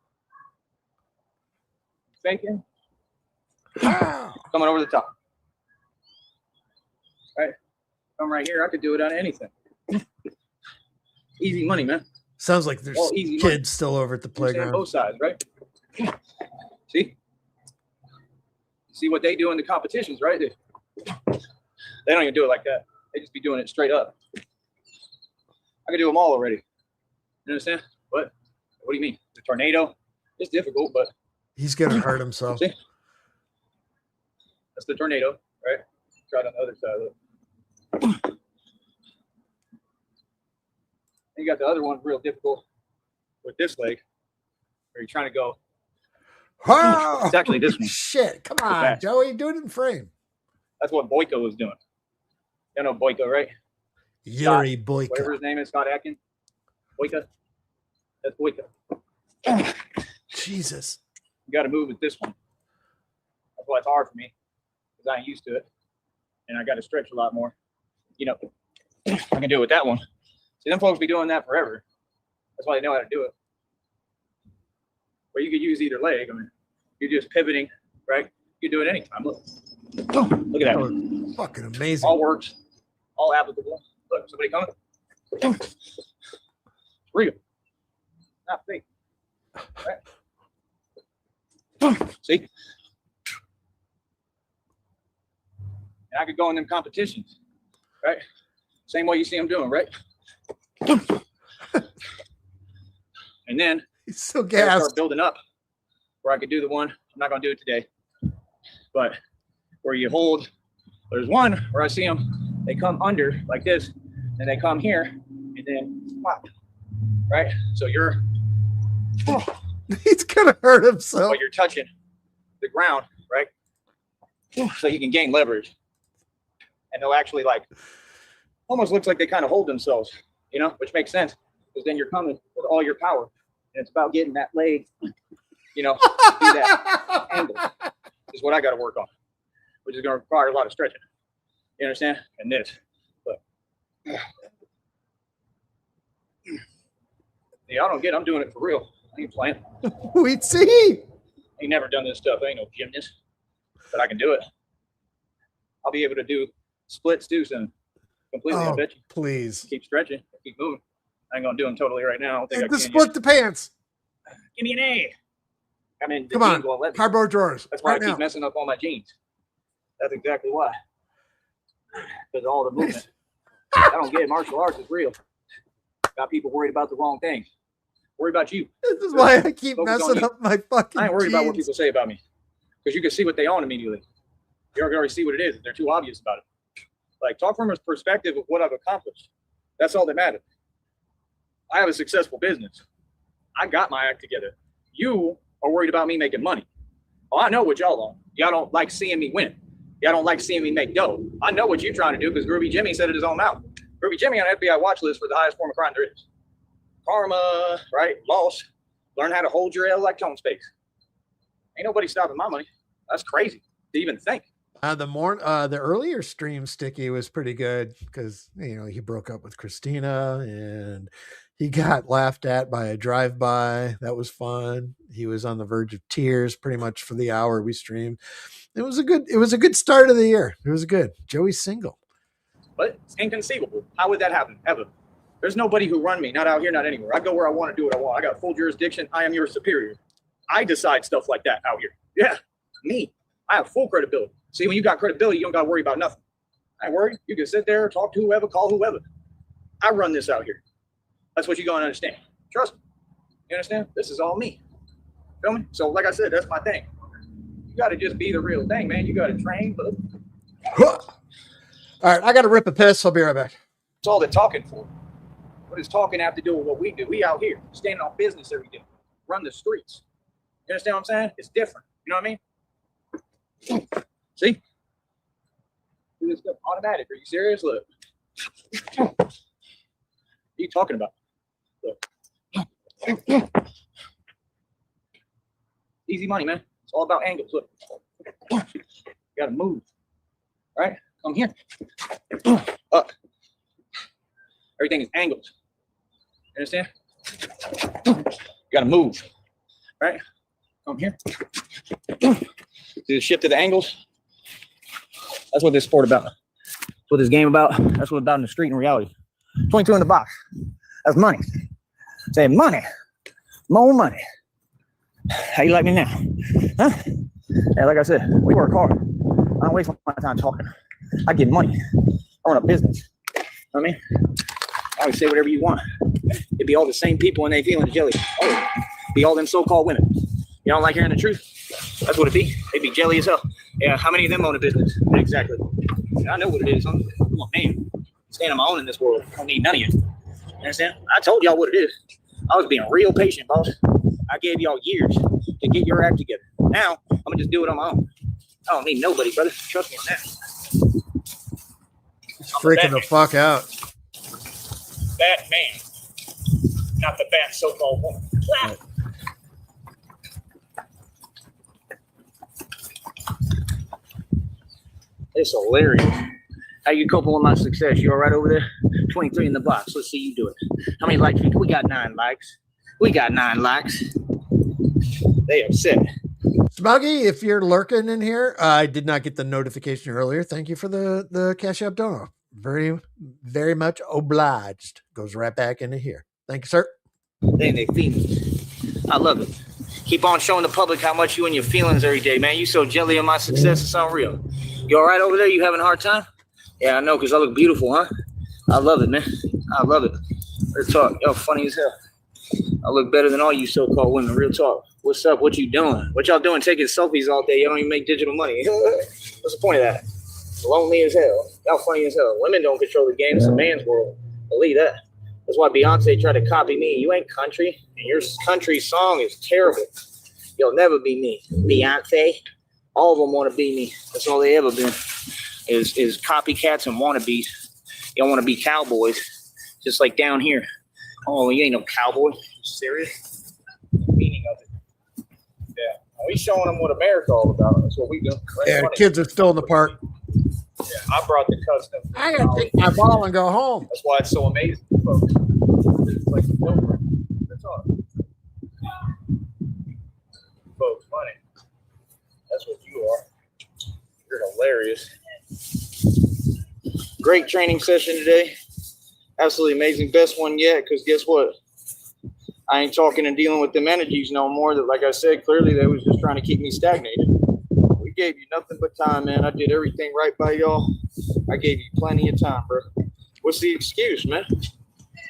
Faking. Coming over the top. Right. Come right here. I could do it on anything. Easy money, man. Sounds like there's kids money. Still over at the playground. Both sides, right? See? See what they do in the competitions, right? They don't even do it like that. They just be doing it straight up. I could do them all already. You understand? What do you mean? The tornado? It's difficult, but he's gonna hurt himself. See? That's the tornado, right? Try it on the other side. Look. You got the other one real difficult with this leg, where you're trying to go Oh, It's actually this one. shit. Come on, fast. Joey. Do it in frame. That's what Boyko was doing. You know Boyko, right? Yuri Scott, Boyka. whatever his name is, Scott Atkin. Boyka. That's Boyko. Jesus. You got to move with this one. That's why it's hard for me because I ain't used to it, and I got to stretch a lot more. You know, I can do it with that one. See, them folks be doing that forever. That's why they know how to do it. But you could use either leg. I mean, you're just pivoting, right? You can do it anytime. Look, look at that. Fucking amazing. All works, all applicable. Look, somebody coming. Real, not fake. Right? See? And I could go in them competitions, right? Same way you see them doing, right? And then He's so I gassed. start building up where I could do the one. I'm not going to do it today, but where you hold, there's one where I see them, they come under like this, and they come here, and then pop, right? So you're, He's gonna hurt himself. but you're touching the ground, right? So you can gain leverage. And they'll actually like, almost looks like they kind of hold themselves, you know, which makes sense because then you're coming with all your power. And it's about getting that leg, you know, to do that angle is what I got to work on, which is going to require a lot of stretching. You understand? And this, but yeah, I don't get it. I'm doing it for real. I ain't playing. We'd see. Ain't never done this stuff. I ain't no gymnast, but I can do it. I'll be able to do splits too soon. Completely, I bet you. Please. Keep stretching, keep moving. I ain't gonna do them totally right now. I don't think I Just can split yet. the pants. Give me an A. I mean, the Come on. jeans won't let me. Cardboard drawers. That's why Right I keep now. messing up all my jeans. That's exactly why. Because all the movement. I don't get it. Martial arts is real. Got people worried about the wrong things. Worry about you. This is why I keep Focus on messing you. up my fucking I ain't worried about what jeans. people say about me. Because you can see what they own immediately. You already see what it is. They're too obvious about it. Like, talk from a perspective of what I've accomplished. That's all that matters. I have a successful business. I got my act together. You are worried about me making money. Well, I know what y'all want. Y'all don't like seeing me win. Y'all don't like seeing me make dough. I know what you're trying to do because Groovy Jimmy said it his own mouth. Groovy Jimmy on FBI watch list for the highest form of crime there is. Karma, right? Loss. Learn how to hold your L like tone space. Ain't nobody stopping my money. That's crazy to even think. The earlier stream Sticky was pretty good because he broke up with Christina and he got laughed at by a drive-by. That was fun. He was on the verge of tears pretty much for the hour we streamed. It was a good start of the year. It was good. Joey's single. But it's inconceivable. How would that happen ever? There's nobody who run me, not out here, not anywhere. I go where I want to do what I want. I got full jurisdiction. I am your superior. I decide stuff like that out here. Yeah, me. I have full credibility. See, when you got credibility, you don't got to worry about nothing. I ain't worried. You can sit there, talk to whoever, call whoever. I run this out here. That's what you're going to understand. Trust me. You understand? This is all me. Feel me? So, like I said, that's my thing. You got to just be the real thing, man. You got to train, but All right, I got to rip a piss. I'll be right back. it's all they're talking for. What does talking have to do with what we do? We out here, standing on business every day, run the streets. You understand what I'm saying? It's different. You know what I mean? See? Do this stuff automatic. Are you serious? Look. What are you talking about? Look. Easy money, man. It's all about angles. Look. You got to move. All right? Come here. Up. Everything is angles. You understand? You got to move. Right? Come here. See the shift of the angles? That's what this sport about. That's what this game about. That's what it's about in the street in reality. 22 in the box. That's money. Say money. More money. How you like me now? Huh? Yeah, like I said, we work hard. I don't waste my time talking. I get money. I run a business. You know what I mean? I always say whatever you want. It'd be all the same people and they feeling the jelly. Oh, be all them so-called women. You don't like hearing the truth? That's what it be. They be jelly as hell. Yeah, how many of them own a business? Exactly. I know what it is, huh? I'm a man. Stand on my own in this world. I don't need none of you. You understand? I told y'all what it is. I was being real patient, boss. I gave y'all years to get your act together. Now, I'm going to just do it on my own. I don't need nobody, brother. Trust me on that. It's freaking the fuck out. Batman. Not the bat so-called woman. Right. It's hilarious. How you coping with my success? You all right over there? 23 in the box. Let's see you do it. How many likes? We got 9 likes. We got 9 likes. They upset. Smuggy, if you're lurking in here, I did not get the notification earlier. Thank you for the Cashapp donor. Very, very much obliged. Goes right back into here. Thank you, sir. They feed me. I love it. Keep on showing the public how much you and your feelings every day, man. You so jelly of my success, it's unreal. You all right over there? You having a hard time? Yeah, I know, because I look beautiful, huh? I love it, man. I love it. Real talk. Yo, funny as hell. I look better than all you so-called women. Real talk. What's up? What you doing? What y'all doing taking selfies all day? Y'all don't even make digital money. What's the point of that? Lonely as hell. Y'all funny as hell. Women don't control the game. It's a man's world. Believe that. That's why Beyonce tried to copy me. You ain't country. And your country song is terrible. You'll never be me. Beyonce. All of them want to be me. That's all they ever been. Is copycats and wannabes. You don't want to be cowboys. Just like down here. Oh, you ain't no cowboy. You serious? The meaning of it. Yeah. We showing them what America's all about. That's what we do. Yeah, the kids are still in the park. Yeah, I brought the custom. I gotta take my ball and go home. That's why it's so amazing, folks. It's like a filter. That's all. Folks, money. That's what you are. You're hilarious. Great training session today. Absolutely amazing. Best one yet, because guess what? I ain't talking and dealing with them energies no more. That, like I said, clearly they was just trying to keep me stagnated. We gave you nothing but time, man. I did everything right by y'all. I gave you plenty of time, bro. What's the excuse, man?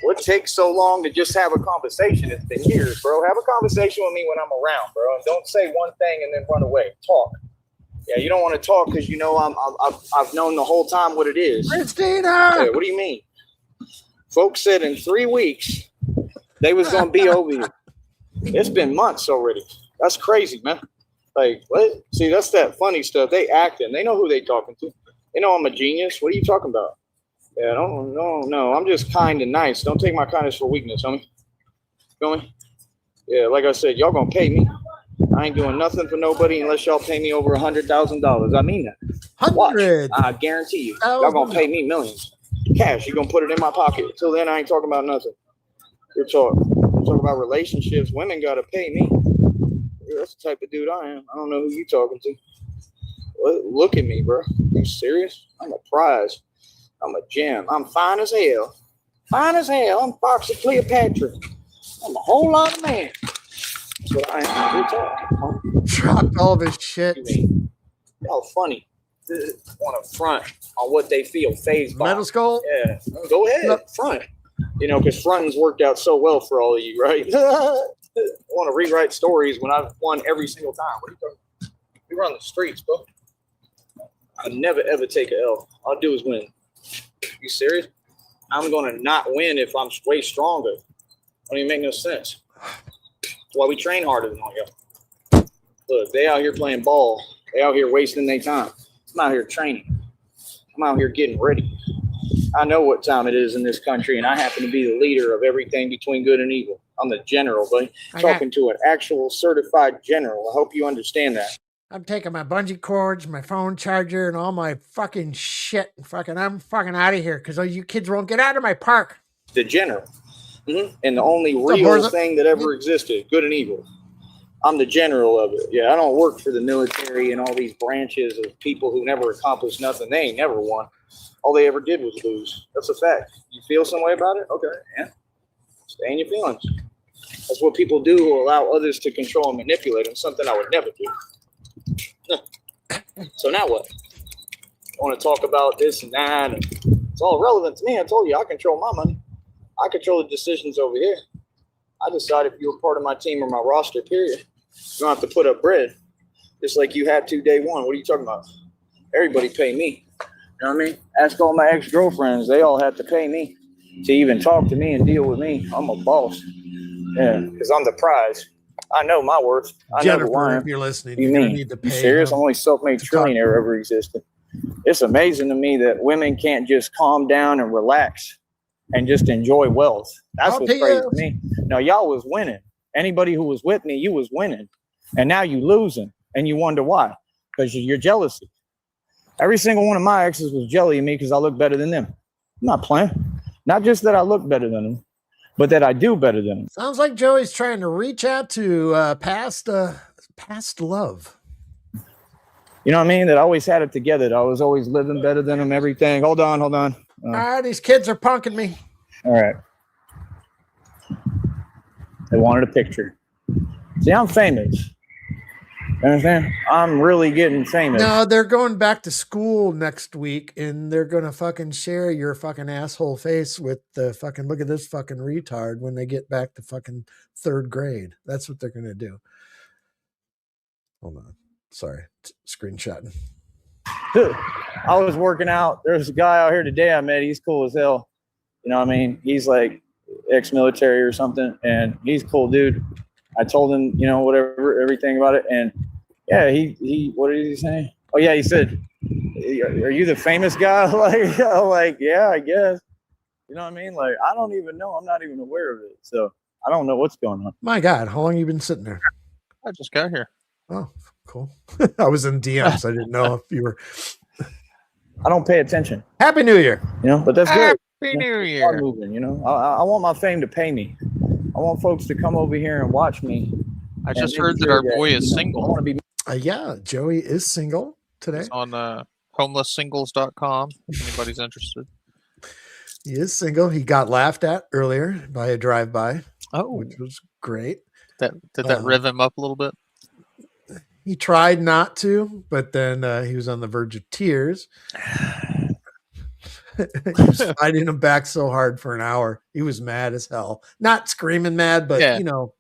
What takes so long to just have a conversation? It's been years, bro. Have a conversation with me when I'm around, bro. And don't say one thing and then run away. Talk. Yeah, you don't want to talk because you know I've known the whole time what it is. Christina! Yeah, what do you mean? Folks said in 3 weeks they was gonna be over here. It's been months already. That's crazy, man. Like, what? See, that's that funny stuff. They acting. They know who they talking to. They know I'm a genius. What are you talking about? Yeah, no. I'm just kind and nice. Don't take my kindness for weakness, homie. Feel me? Yeah, like I said, y'all gonna pay me. I ain't doing nothing for nobody unless y'all pay me over $100,000. I mean that. 100. I guarantee you. Y'all gonna pay me millions. Cash. You're gonna put it in my pocket. Till then, I ain't talking about nothing. You're talking about relationships. Women gotta pay me. Yeah, that's the type of dude I am. I don't know who you talking to. Look at me, bro. You serious? I'm a prize. I'm a gem. I'm fine as hell. Fine as hell. I'm Fox of Cleopatra. I'm a whole lot of man. That's what I am. You're talking. Dropped all of his shit. Y'all funny. Want to front on what they feel. Phase bomb. Metal Skull? Yeah. Go ahead. Yep. Front. You know, because fronting's worked out so well for all of you, right? I want to rewrite stories when I've won every single time. What are you talking about? We run the streets, bro. I never, ever take an L. All I do is win. You serious? I'm going to not win if I'm way stronger. Don't even make no sense. That's why we train harder than all y'all. Look, they out here playing ball. They out here wasting their time. I'm out here training. I'm out here getting ready. I know what time it is in this country, and I happen to be the leader of everything between good and evil. I'm the general, buddy. Talking to an actual certified general. I hope you understand that. I'm taking my bungee cords, my phone charger, and all my fucking shit. I'm fucking out of here because you kids won't get out of my park. The general. Mm-hmm. And the only real thing that ever existed, good and evil. I'm the general of it. Yeah, I don't work for the military and all these branches of people who never accomplished nothing. They ain't never won. All they ever did was lose. That's a fact. You feel some way about it? Okay, yeah. Stay in your feelings. That's what people do who allow others to control and manipulate them, something I would never do. So now what? I want to talk about this and that. And it's all relevant to me. I told you, I control my money. I control the decisions over here. I decide if you're part of my team or my roster, period. You don't have to put up bread. Just like you had to day one. What are you talking about? Everybody pay me. You know what I mean? Ask all my ex-girlfriends. They all have to pay me to even talk to me and deal with me. I'm a boss. Yeah, because I'm the prize. I know my worth. I know who I Jennifer, am. if you're listening, You you're gonna mean? need to You pay serious? him I'm only self-made to talk. trillionaire ever existed. It's amazing to me that women can't just calm down and relax and just enjoy wealth. That's I'll what's tell crazy you. to me. No, y'all was winning. Anybody who was with me, you was winning. And now you losing. And you wonder why. Because you're jealousy. Every single one of my exes was jelly of me because I look better than them. I'm not playing. Not just that I look better than them, but that I do better than them. Sounds like Joey's trying to reach out to past love. You know what I mean? That I always had it together. That I was always living better than them, everything. Hold on. All right, these kids are punking me. All right. They wanted a picture. See, I'm famous. You understand? I'm really getting famous. No, they're going back to school next week, and they're going to fucking share your fucking asshole face with the fucking, look at this fucking retard when they get back to fucking 3rd grade. That's what they're going to do. Hold on. Sorry. Screenshotting. I was working out. There's a guy out here today I met. He's cool as hell. You know what I mean? He's like ex-military or something, and he's a cool dude. I told him, you know, whatever, everything about it. And yeah, he what did he say? Oh yeah, he said, "Are you the famous guy?" like, yeah, I guess. You know what I mean? Like, I don't even know. I'm not even aware of it. So I don't know what's going on. My God, how long you been sitting there? I just got here. Oh, cool. I was in DMs. I didn't know if you were. I don't pay attention. Happy New Year. You know, but that's good. Happy New Start Year. moving, you know. I want my fame to pay me. I want folks to come over here and watch me. I just heard that our boy is I single. want to be. Yeah, Joey is single today. He's on homelesssingles.com if anybody's interested. He is single. He got laughed at earlier by a drive-by, Oh, which was great. did that rev him up a little bit? He tried not to, but then he was on the verge of tears. He was fighting him back so hard for an hour. He was mad as hell. Not screaming mad, but Yeah. you know,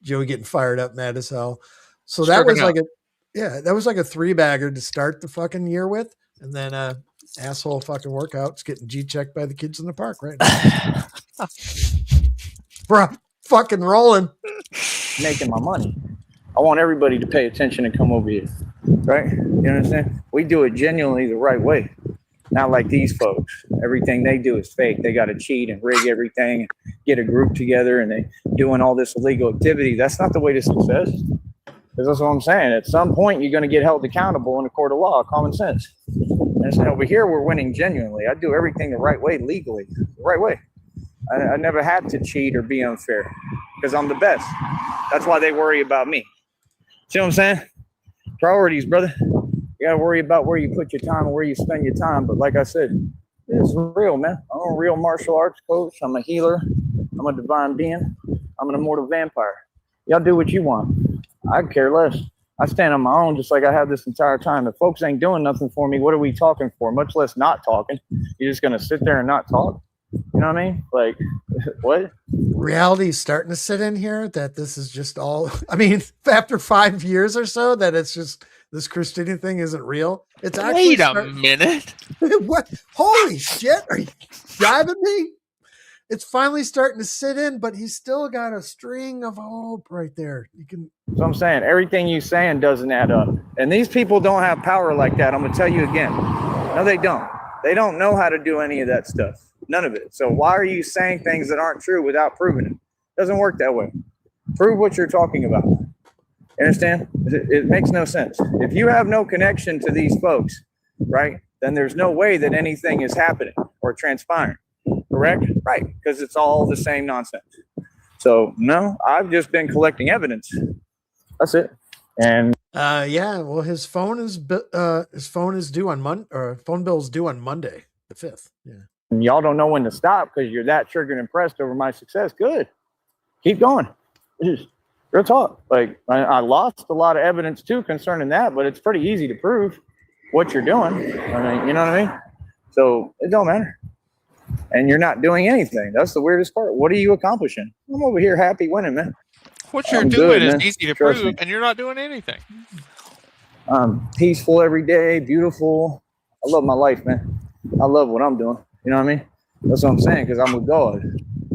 Joey getting fired up mad as hell. So that was like that was like a 3-bagger to start the fucking year with. And then asshole fucking workouts getting G-checked by the kids in the park right now. Bro, fucking rolling. Making my money. I want everybody to pay attention and come over here. Right? You understand? We do it genuinely the right way. Not like these folks. Everything they do is fake. They got to cheat and rig everything and get a group together and they doing all this illegal activity. That's not the way to success. Because that's what I'm saying. At some point, you're going to get held accountable in a court of law. Common sense. And so over here, we're winning genuinely. I do everything the right way, legally. The right way. I never had to cheat or be unfair because I'm the best. That's why they worry about me. See what I'm saying? Priorities, brother. You got to worry about where you put your time and where you spend your time. But like I said, it's real, man. I'm a real martial arts coach. I'm a healer. I'm a divine being. I'm an immortal vampire. Y'all do what you want. I care less. I stand on my own just like I have this entire time. If folks ain't doing nothing for me, what are we talking for? Much less not talking. You're just going to sit there and not talk? You know what I mean? Like, what? Reality is starting to sit in here that this is just all, I mean, after 5 years or so, that it's just, this Christian thing isn't real. It's actually Wait a minute. What? Holy shit. Are you driving me? It's finally starting to sit in, but he's still got a string of hope right there. You can. So I'm saying everything you saying doesn't add up. And these people don't have power like that. I'm going to tell you again. No, they don't. They don't know how to do any of that stuff. None of it. So why are you saying things that aren't true without proving it? It doesn't work that way. Prove what you're talking about. Understand? It makes no sense. If you have no connection to these folks, right, then there's no way that anything is happening or transpiring. Correct? Right. Because it's all the same nonsense. So no, I've just been collecting evidence. That's it. And yeah, well, his phone is due on Monday, or phone bill is due on Monday, the 5th. Yeah. And y'all don't know when to stop because you're that triggered and impressed over my success. Good. Keep going. Real talk. Like I lost a lot of evidence too concerning that, but it's pretty easy to prove what you're doing. I mean, you know what I mean? So it don't matter. And you're not doing anything. That's the weirdest part. What are you accomplishing? I'm over here happy winning, man. What you're I'm doing good, is man. easy to Trust prove, me. and you're not doing anything. Peaceful every day, beautiful. I love my life, man. I love what I'm doing. You know what I mean? That's what I'm saying, because I'm with God.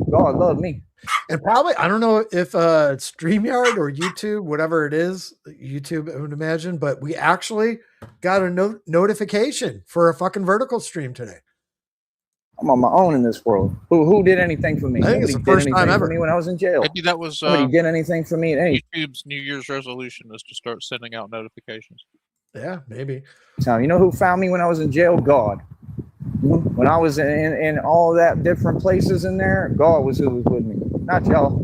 God loved me. And probably, I don't know if StreamYard or YouTube, whatever it is, YouTube, I would imagine, but we actually got a notification for a fucking vertical stream today. I'm on my own in this world. Who did anything for me? I think it's Nobody the did first time anything for ever. me when I was in jail. Maybe that was Nobody did anything for me. Hey, YouTube's New Year's resolution is to start sending out notifications. Yeah, maybe. Now, you know who found me when I was in jail? God. When I was in all that different places in there, God was who was with me. Not y'all.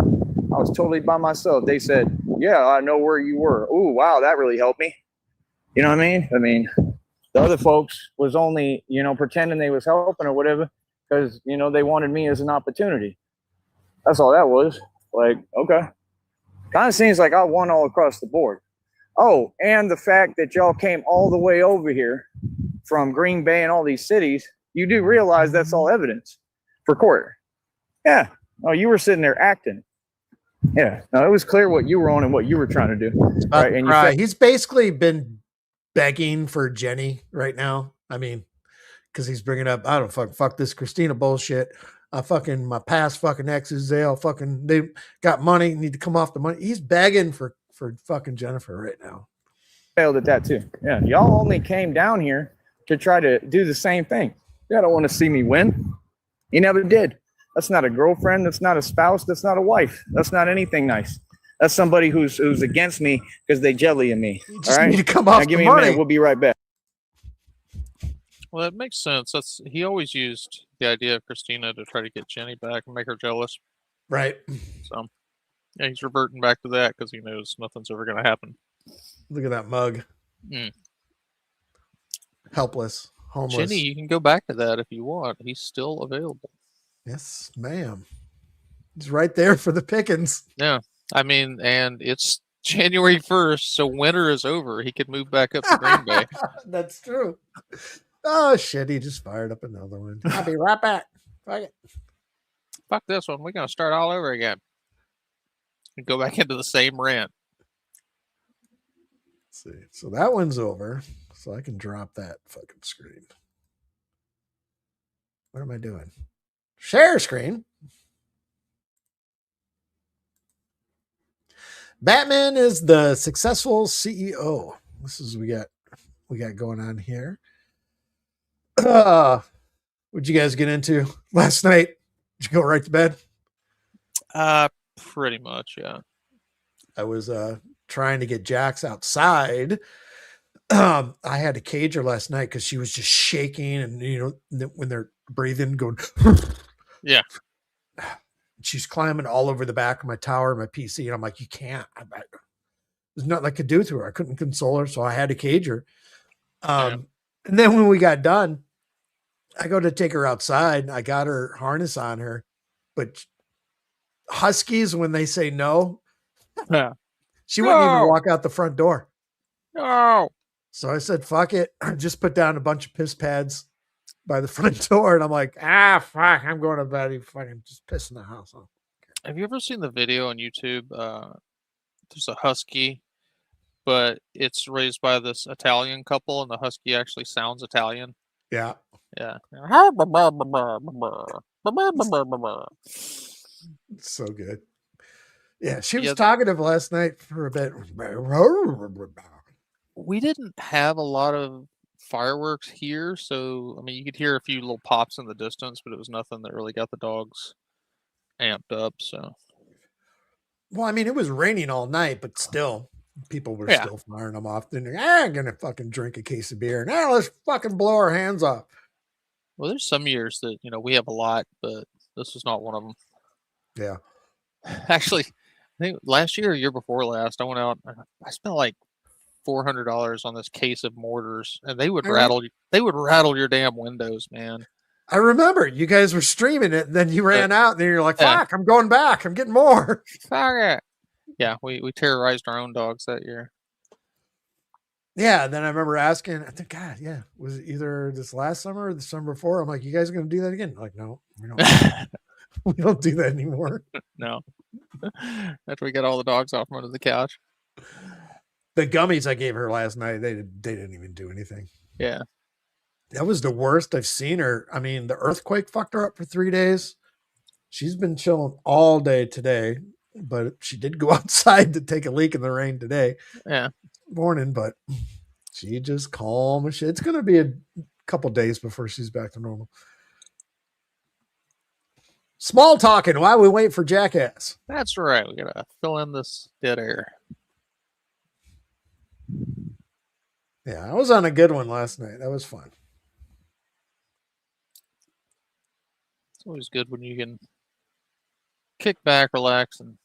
I was totally by myself. They said, yeah, I know where you were. Ooh, wow, that really helped me. You know what I mean? I mean, the other folks was only, pretending they was helping or whatever because, they wanted me as an opportunity. That's all that was. Like, okay. Kind of seems like I won all across the board. Oh, and the fact that y'all came all the way over here from Green Bay and all these cities, you do realize that's all evidence for court. Yeah. Oh, you were sitting there acting. Yeah. No, it was clear what you were on and what you were trying to do. Right. And he's basically been begging for Jenny right now. I mean, because he's bringing up, I don't fuck this Christina bullshit. My past fucking exes, they got money, need to come off the money. He's begging for fucking Jennifer right now. Failed at that too. Yeah. Y'all only came down here to try to do the same thing. Y'all don't want to see me win. You never did. That's not a girlfriend. That's not a spouse. That's not a wife. That's not anything nice. That's somebody who's against me because they jelly of me. You just need to come off give the me money. A minute. We'll be right back. Well, that makes sense. He always used the idea of Christina to try to get Jenny back and make her jealous. Right. So, yeah, he's reverting back to that because he knows nothing's ever going to happen. Look at that mug. Helpless, homeless. Jenny, you can go back to that if you want. He's still available. Yes, ma'am. He's right there for the pickings. Yeah. I mean, and it's January 1st, so winter is over. He could move back up to Green Bay. That's true. Oh, shit. He just fired up another one. I'll be right back. Fuck it. Fuck this one. We're going to start all over again. And go back into the same rant. Let's see. So that one's over. So I can drop that fucking screen. What am I doing? Share screen. Batman is the successful CEO. This is we got going on here. What'd you guys get into last night? Did you go right to bed? Pretty much, yeah. I was trying to get Jax outside. I had to cage her last night because she was just shaking, and when they're breathing, going, yeah. She's climbing all over the back of my tower, my PC, and I'm like, you can't. There's nothing I could do to her. I couldn't console her, so I had to cage her. And then when we got done, I go to take her outside. I got her harness on her, but huskies, when they say no, she wouldn't even walk out the front door. No. So I said, fuck it. I just put down a bunch of piss pads by the front door, and I'm like, fuck, I'm going to bed. You fucking just piss in the house. Have you ever seen the video on YouTube? There's a husky, but it's raised by this Italian couple, and the husky actually sounds Italian. Yeah. Yeah. It's so good. Yeah, she was talkative last night for a bit. We didn't have a lot of fireworks here, so I mean, you could hear a few little pops in the distance, but it was nothing that really got the dogs amped up. So, well, I mean, it was raining all night, but still, people were still firing them off. Then I'm gonna fucking drink a case of beer, and let's fucking blow our hands off. Well, there's some years that we have a lot, but this was not one of them. Yeah, actually, I think last year or year before last, I went out. I spent like $400 on this case of mortars, and they would rattle your damn windows, man. I remember you guys were streaming it, and then you ran out, and then you're like, fuck, I'm going back. I'm getting more. Fuck it. Yeah, we terrorized our own dogs that year. Yeah, then I remember asking, I think, God, yeah, was it either this last summer or the summer before? I'm like, you guys are going to do that again? I'm like, no, we don't. We don't do that anymore. No. After we got all the dogs off from under the couch. The gummies I gave her last night, they didn't even do anything. Yeah. That was the worst I've seen her. I mean, the earthquake fucked her up for 3 days. She's been chilling all day today, but she did go outside to take a leak in the rain today. Yeah. Morning, but she just calm as shit. It's going to be a couple days before she's back to normal. Small talking while we wait for Jackass. That's right. We gotta fill in this dead air. Yeah, I was on a good one last night. That was fun. It's always good when you can kick back, relax, and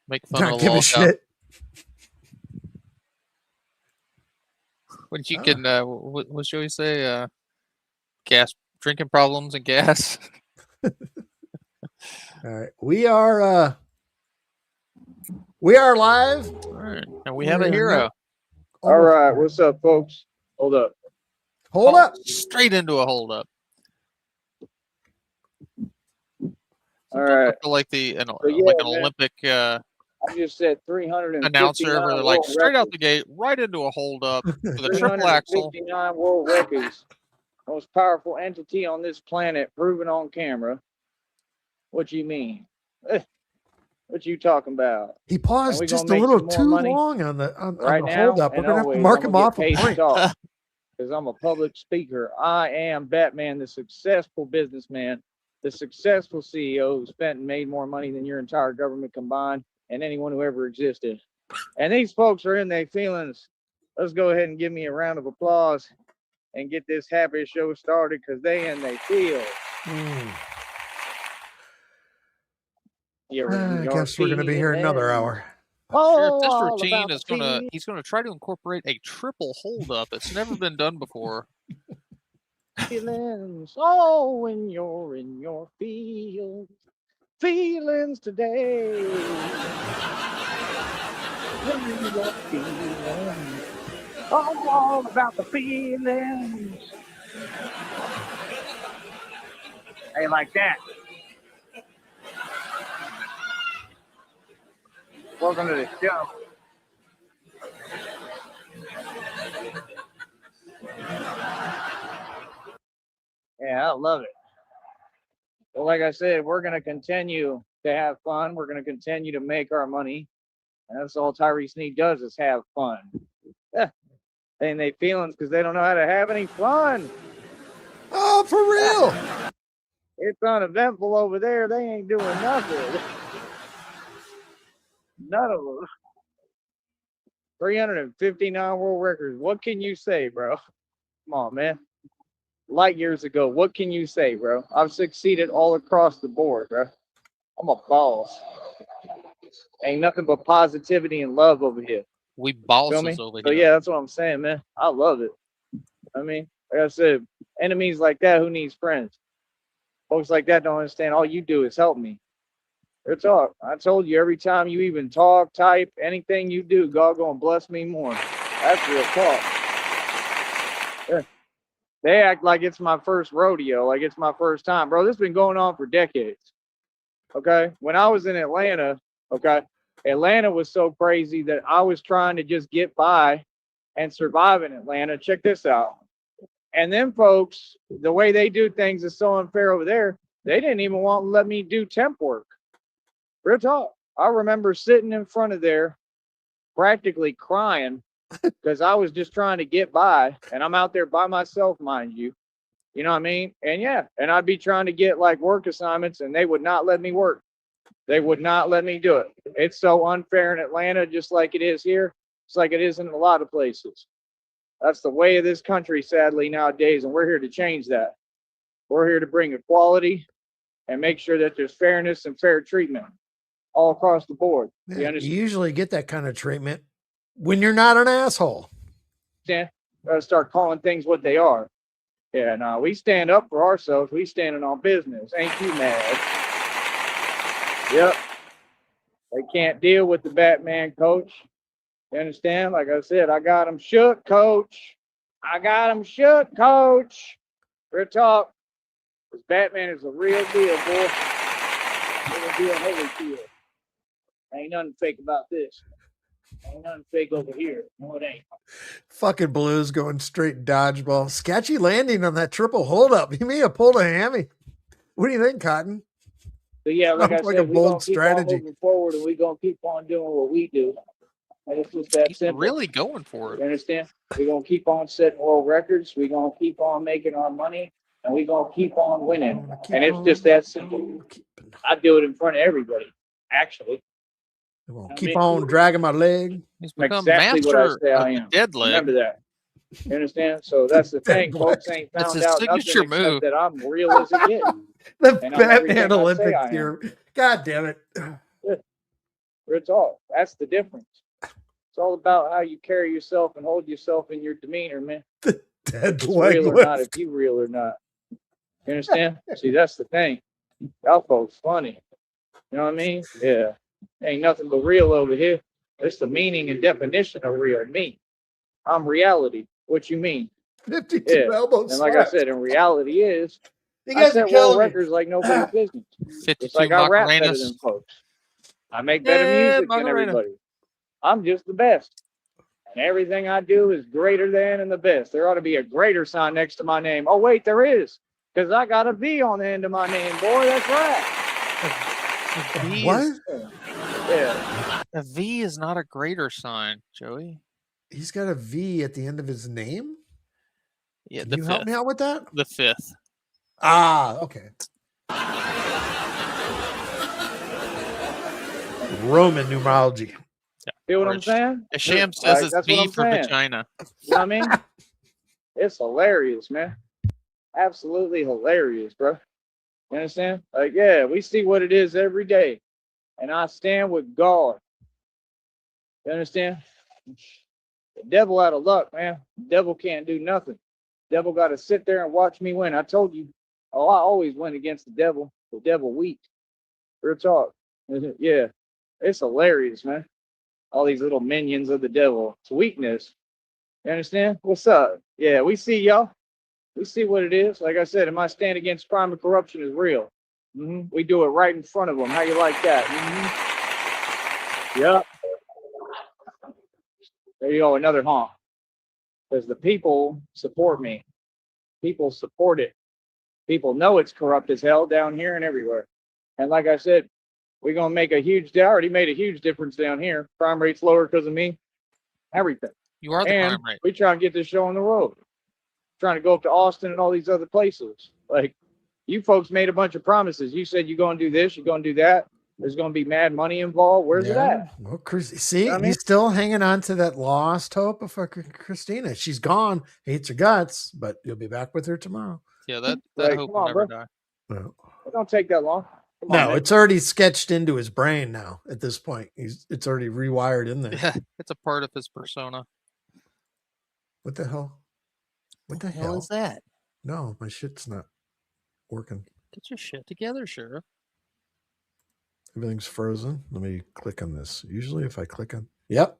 make fun Not of the give a lockout. shit. When you can, what shall we say? Gas, drinking problems and gas. All right, we are live. All right, and we have a hero. All right, what's up, folks? Hold up. Hold up. Straight into a hold up. All right. Like an man. Olympic I just said 359 announcer where they're like world straight out records. the gate, right into a hold up with a triple axle. 359 world records. Most powerful entity on this planet, proven on camera. What you mean? What you talking about? He paused just a little too long on the hold up. We're gonna have to mark him off a point. Because I'm a public speaker. I am Batman, the successful businessman, the successful CEO who spent and made more money than your entire government combined and anyone who ever existed. And these folks are in their feelings. Let's go ahead and give me a round of applause and get this happy show started because they in their feel. I guess we're going to be here another hour. Sure, this routine is he's gonna try to incorporate a triple hold up. It's never been done before. Feelings, oh, when you're in your field, feelings today. Feelings. All about the feelings. Hey, like that. Welcome to the show. Yeah, I love it. Well, like I said, we're going to continue to have fun. We're going to continue to make our money. And that's all Tyree Sneed does is have fun. Yeah. And they feelings because they don't know how to have any fun. Oh, for real? It's uneventful over there. They ain't doing nothing. None of them. 359 world records. What can you say, bro? Come on, man. Light years ago, what can you say, bro? I've succeeded all across the board, bro. I'm a boss. Ain't nothing but positivity and love over here. We bosses over here. So yeah, that's what I'm saying, man. I love it. I mean, like I said, enemies like that, who needs friends? Folks like that don't understand. All you do is help me. It's all. I told you, every time you even talk, type, anything you do, God gonna bless me more. That's real talk. Yeah. They act like it's my first rodeo, like it's my first time. Bro, this has been going on for decades. Okay? When I was in Atlanta, okay, Atlanta was so crazy that I was trying to just get by and survive in Atlanta. Check this out. And then folks, the way they do things is so unfair over there. They didn't even want to let me do temp work. Real talk. I remember sitting in front of there practically crying because I was just trying to get by, and I'm out there by myself, mind you. You know what I mean? And yeah, and I'd be trying to get like work assignments, and they would not let me work. They would not let me do it. It's so unfair in Atlanta, just like it is here. It's like it is in a lot of places. That's the way of this country, sadly, nowadays, and we're here to change that. We're here to bring equality and make sure that there's fairness and fair treatment all across the board. Yeah, you usually get that kind of treatment when you're not an asshole. Yeah, gotta start calling things what they are. Yeah, no, we stand up for ourselves. We standing on business. Ain't you mad? Yep. They can't deal with the Batman, coach. You understand? Like I said, I got him shook, coach. I got him shook, coach. Real talk. Because Batman is a real deal, boy. Real deal, holy deal. Ain't nothing fake about this. Ain't nothing fake over here. No, it ain't. Fucking Blues going straight dodgeball. Sketchy landing on that triple hold up. He may have pulled a hammy. What do you think, Cotton? So yeah, like I Sounds like said, a we're gonna bold keep strategy. on moving forward, and we're gonna keep on doing what we do. And it's just that He's simple. really going for You it. understand? We're gonna keep on setting world records. We're gonna keep on making our money, and we're gonna keep on winning. And it's just that simple. I do it in front of everybody. Actually, Keep on dragging my leg. He's I'm become exactly what I master say of I the am. dead leg. Remember that. You understand? So that's the thing. Dead Folks leg. ain't That's found his out nothing signature except move. that I'm real as it gets. The And I'm everything Batman I say Olympics I am. here. God damn it. It's all. That's the difference. It's all about how you carry yourself and hold yourself in your demeanor, man. Dead If it's leg real or not, if lift. you real or not. You understand? See, that's the thing. Y'all folks funny. You know what I mean? Yeah. Ain't nothing but real over here. It's the meaning and definition of real. Me. I'm reality. What you mean? 52 Yeah. elbow And like I slaps. said, in reality is You I guys are set world killing me. records like nobody's business. 52 It's like I rap better Macarenas. than folks. I make better Yeah, music than Macarena. everybody. I'm just the best. And everything I do is greater than and the best. There ought to be a greater sign next to my name. Oh, wait, there is. Because I got a V on the end of my name, boy. That's right. A V What? is, Yeah. a V is not a greater sign, Joey. He's got a V at the end of his name? Yeah, Can the you fifth. help me out with that? The fifth. Ah, okay. Roman numerology. See what Or I'm saying? as Sham says, Like, it's that's what V I'm for saying. vagina. You know what I mean? It's hilarious, man. Absolutely hilarious, bro. You understand? Like, yeah, we see what it is every day. And I stand with God. You understand? The devil out of luck, man. The devil can't do nothing. Devil got to sit there and watch me win. I told you, I always win against the devil. The devil weak. Real talk. Yeah, it's hilarious, man. All these little minions of the devil. It's weakness. You understand? What's up? Yeah, we see y'all. We see what it is. Like I said, and my stand against crime and corruption is real. We do it right in front of them. How you like that? Yep. There you go, another honk. Because the people support me. People support it. People know it's corrupt as hell down here and everywhere. And like I said, we're going to make a huge, they already made a huge difference down here. Crime rate's lower because of me. Everything. You are the And crime rate. we try and get this show on the road. Trying to go up to Austin and all these other places. Like, you folks made a bunch of promises. You said you're going to do this, you're going to do that. There's going to be mad money involved. Where's it at? Well, see, You know what I mean? he's still hanging on to that lost hope of fucking Christina. She's gone, hates her guts, but you'll be back with her tomorrow. Yeah, that Like, hope come will on, never bro. die. No, It don't take that long. Come on, no, man. it's already sketched into his brain now. At this point, it's already rewired in there. Yeah, it's a part of his persona. What the hell? What the hell is that? No, my shit's not working. Get your shit together, Sheriff. Everything's frozen. Let me click on this. Usually, if I click on, yep,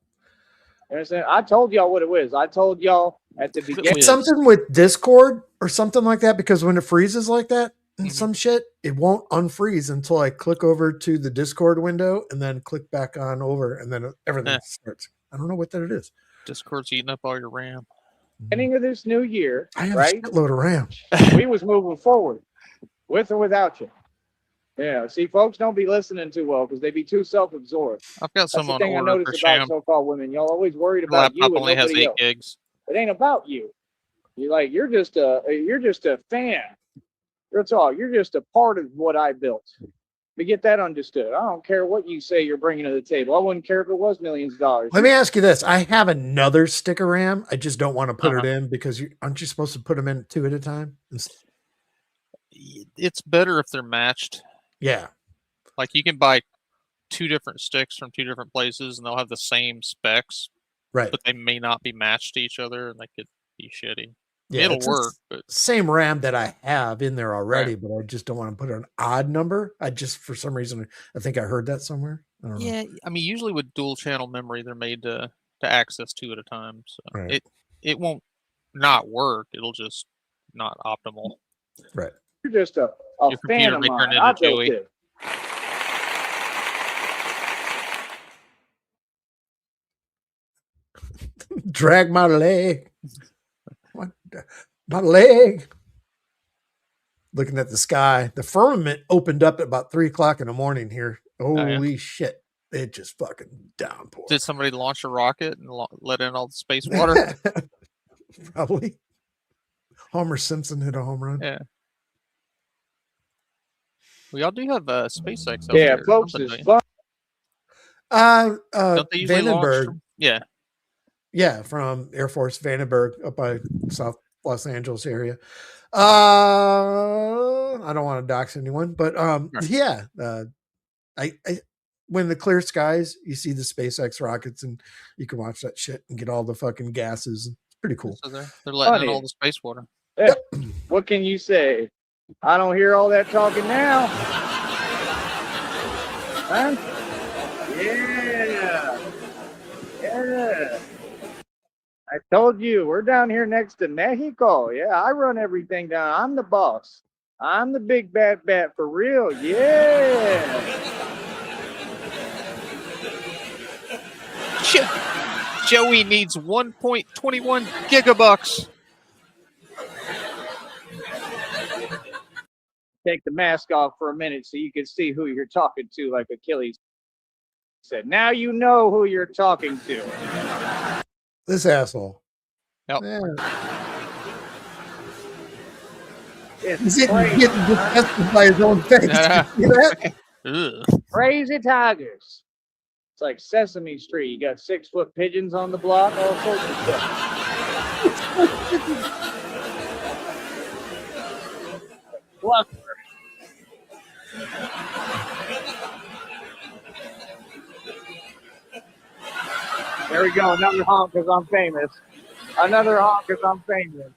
You understand? I told y'all what it was. I told y'all at the beginning. Whiz. something with Discord or something like that. Because when it freezes like that and Mhm. some shit, it won't unfreeze until I click over to the Discord window and then click back on over, and then everything starts. I don't know what that it is. Discord's eating up all your RAM. Beginning of this new year, I have right? a shitload of RAM. We was moving forward, with or without you. Yeah. See, folks don't be listening too well because they be too self-absorbed. I've got That's some the on thing I order for notice about Sham. so-called women. Y'all always worried Your about you laptop and only has nobody 8 else. gigs. It ain't about you. You're just a fan. That's all. You're just a part of what I built. To get that understood, I don't care what you say you're bringing to the table. I wouldn't care if it was millions of dollars. Let me ask you this. I have another stick of RAM. I just don't want to put Uh-huh. it in because aren't you supposed to put them in 2 at a time? It's better if they're matched. Yeah. Like you can buy 2 different sticks from 2 different places and they'll have the same specs, Right. but they may not be matched to each other and they could be shitty. Yeah, It'll it's work, but same RAM that I have in there already, but I just don't want to put an odd number. I just, for some reason, I think I heard that somewhere. I don't know. yeah, I mean, usually with dual channel memory, they're made to access 2 at a time. So Right. it won't not work. It'll just not optimal. Right. You're just a Your fan computer of may mine. turn into I built Joey. it. Drag my leg. What? My leg. looking at the sky. The firmament opened up at about 3:00 in the morning here. Holy shit. It just fucking downpoured. Did somebody launch a rocket and let in all the space water? Probably. Homer Simpson hit a home run. Yeah. Well, y'all do have SpaceX out Yeah, there. folks, Something, it's don't you? fun. Don't they usually launch Vandenberg. from? Yeah. Yeah, from Air Force Vandenberg up by South Los Angeles area. I don't want to dox anyone, but yeah, I when the clear skies, you see the SpaceX rockets, and you can watch that shit and get all the fucking gases. It's pretty cool. So they're letting in all the space water. Yeah. What can you say? I don't hear all that talking now. Huh? Yeah. Yeah. I told you, we're down here next to Mexico. Yeah, I run everything down. I'm the boss. I'm the big bad bat for real. Yeah. Joey needs 1.21 gigabucks. Take the mask off for a minute so you can see who you're talking to, like Achilles said. Now you know who you're talking to. This asshole. Yep. Yeah. It's He's getting disgusted by his own face. You see that? Crazy tigers. It's like Sesame Street. You got 6-foot pigeons on the block, all sorts of stuff. Bluff. There we go. Another honk because I'm famous. Another honk because I'm famous.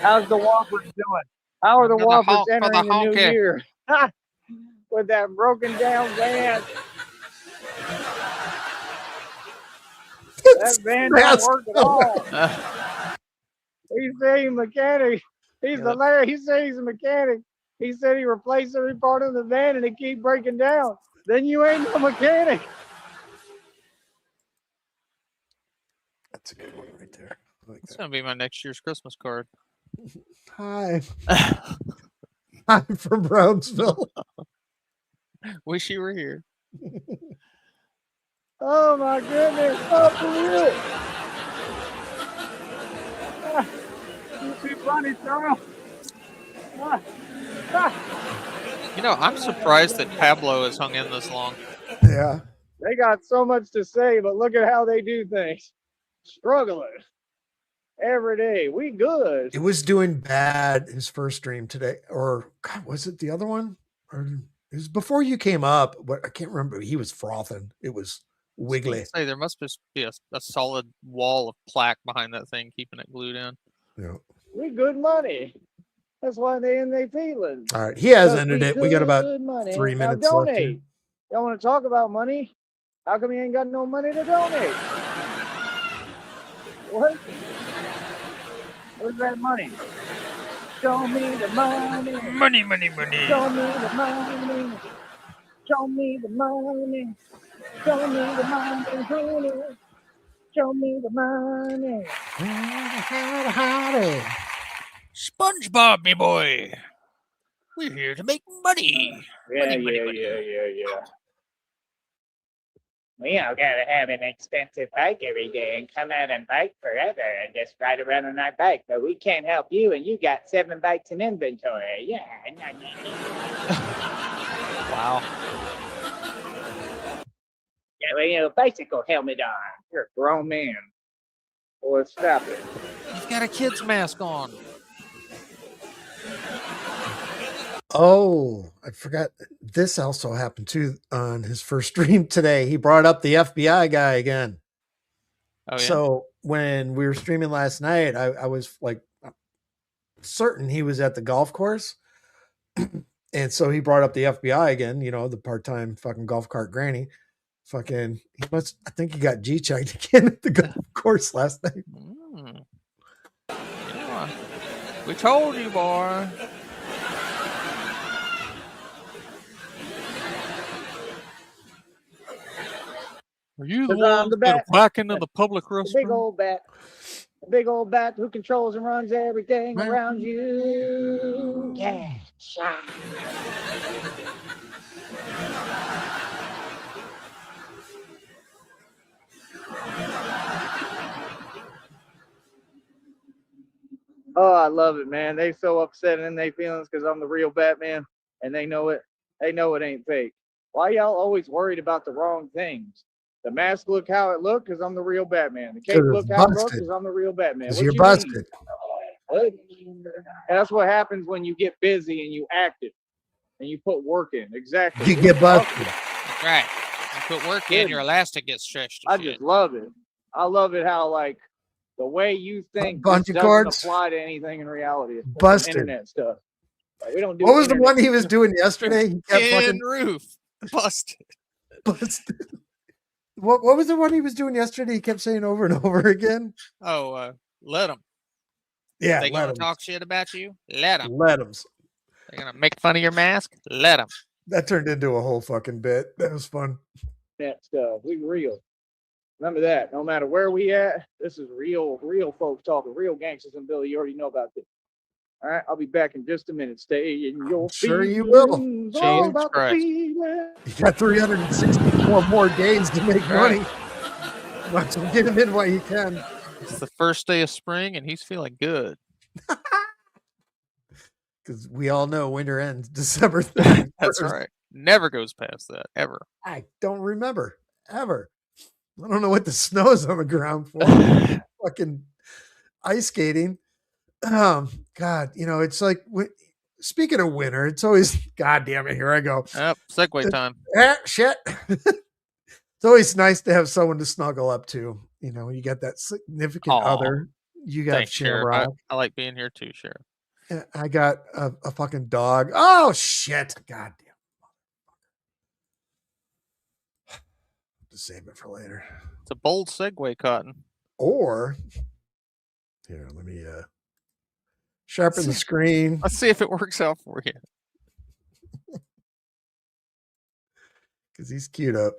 How's the Whoppers doing? How are the Whoppers entering the new year? With that broken down van. That van don't work at all. He said he's a mechanic. He's hilarious. He said he's a mechanic. He said he replaced every part of the van and it keep breaking down. Then you ain't no mechanic. That's a good one right there. That's gonna be my next year's Christmas card. Hi. I'm from Brownsville. Wish you were here. Oh my goodness. Oh, for real. You too funny, Charles. You know, I'm surprised that Pablo has hung in this long. Yeah. They got so much to say, but look at how they do things. Struggling every day. We good. It was doing bad his first stream today. Or God, was it the other one? Or it was before you came up, but I can't remember. He was frothing. It was wiggly. Say there must just be a solid wall of plaque behind that thing, keeping it glued in. Yeah. We good money. That's why they in their feelings. All right. He has ended it. We got about 3 minutes now, left. donate. Y'all want to talk about money? How come you ain't got no money to donate? What? Where's that money? Show me the money. Money, money, money. Show me the money. Show me the money. Show me the money, honey. Show me the money. Howdy. SpongeBob, me boy. We're here to make money. Yeah. We all gotta have an expensive bike every day and come out and bike forever and just ride around on our bike, but we can't help you and you got 7 bikes in inventory. Yeah. Wow. Yeah, well, you know, bicycle helmet on. You're a grown man. Boy, stop it. You've got a kid's mask on. Oh, I forgot. This also happened too on his first stream today. He brought up the FBI guy again. Oh, yeah? So when we were streaming last night, I was like certain he was at the golf course. And so he brought up the FBI again, you know, the part-time fucking golf cart granny. Fucking, I think he got G-checked again at the golf course last night. Yeah. We told you, boy. Are you the one that back into the public restroom? Big old bat. The big old bat who controls and runs everything Right. around you. Yeah. Oh, I love it, man. They so upset in their feelings because I'm the real Batman, and they know it. They know it ain't fake. Why y'all always worried about the wrong things? The mask look how it look because I'm the real Batman. The cape 'Cause look it's how it look busted. because I'm the real Batman. 'Cause What you're you mean? busted. What? And that's what happens when you get busy and you active and you put work in. Exactly. You What get you talking busted. about? That's right. You put work in, your elastic gets stretched to I shit. just love it. I love it how like the way you think Bunch this of doesn't cords. apply to anything in reality. It's just Busted. some internet stuff. Like, we don't do What was the internet. one he was doing yesterday? He kept Tin fucking roof. Busted. busted. What was the one he was doing yesterday? He kept saying over and over again. Oh, let them. Yeah, They let gonna him. talk shit about you? Let them. Let him. They're gonna make fun of your mask? Let them. That turned into a whole fucking bit. That was fun. Internet stuff. We real. Remember that. No matter where we at, this is real folks talking. Real gangsters and Billy. You already know about this. All right, I'll be back in just a minute. Stay in your Sure you will. feelings. All Jesus about Christ. the feeling. You got 364 more days to make Right. money. Might as well get him in while you can. It's the first day of spring and he's feeling good. Because we all know winter ends December 31st. That's right. Never goes past that, ever. I don't remember ever. I don't know what the snow's on the ground for. Fucking ice skating. God, it's like speaking of winter, it's always God damn it. Here I go. Yep, segue time. Shit. It's always nice to have someone to snuggle up to. You got that significant Aw. other. You got Thanks, Sheriff. Shamrock. I like being here too, Sheriff. I got a fucking dog. Oh shit! God damn. To save it for later. It's a bold segue, Cotton. Or here, let me sharpen the screen. Let's see if it works out for you. Because he's queued up.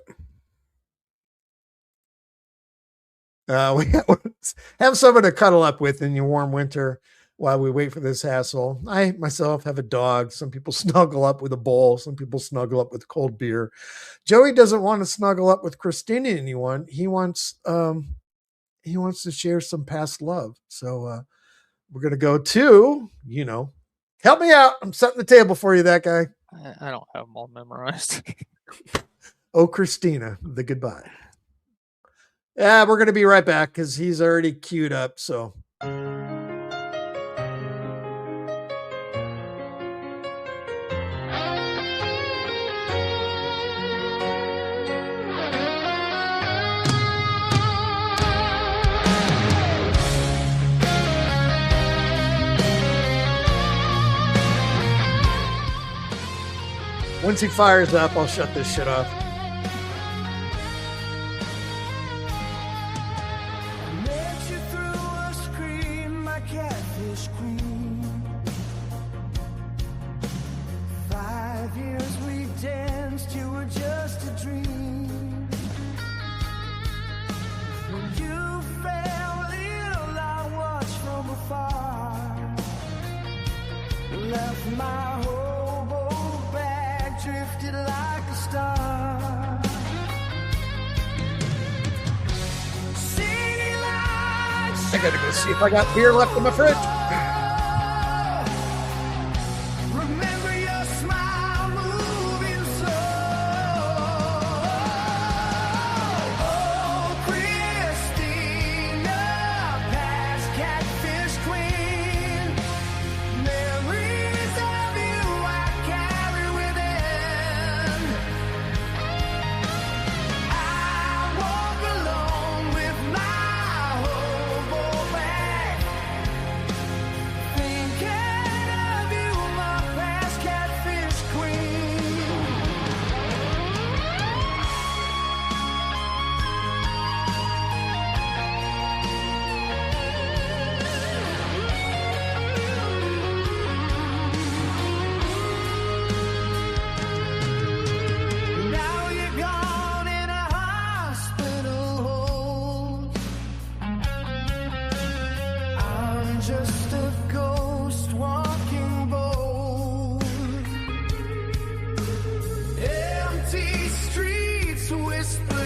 We have someone to cuddle up with in your warm winter while we wait for this hassle. I myself have a dog. Some people snuggle up with a bowl. Some people snuggle up with cold beer. Joey doesn't want to snuggle up with Christina and anyone. He wants to share some past love. So we're gonna go to, help me out. I'm setting the table for you, that guy. I don't have them all memorized. Oh, Christina, the goodbye. Yeah, we're gonna be right back because he's already queued up. So. Once he fires up, I'll shut this shit off. I gotta go see if I got beer left in my fridge.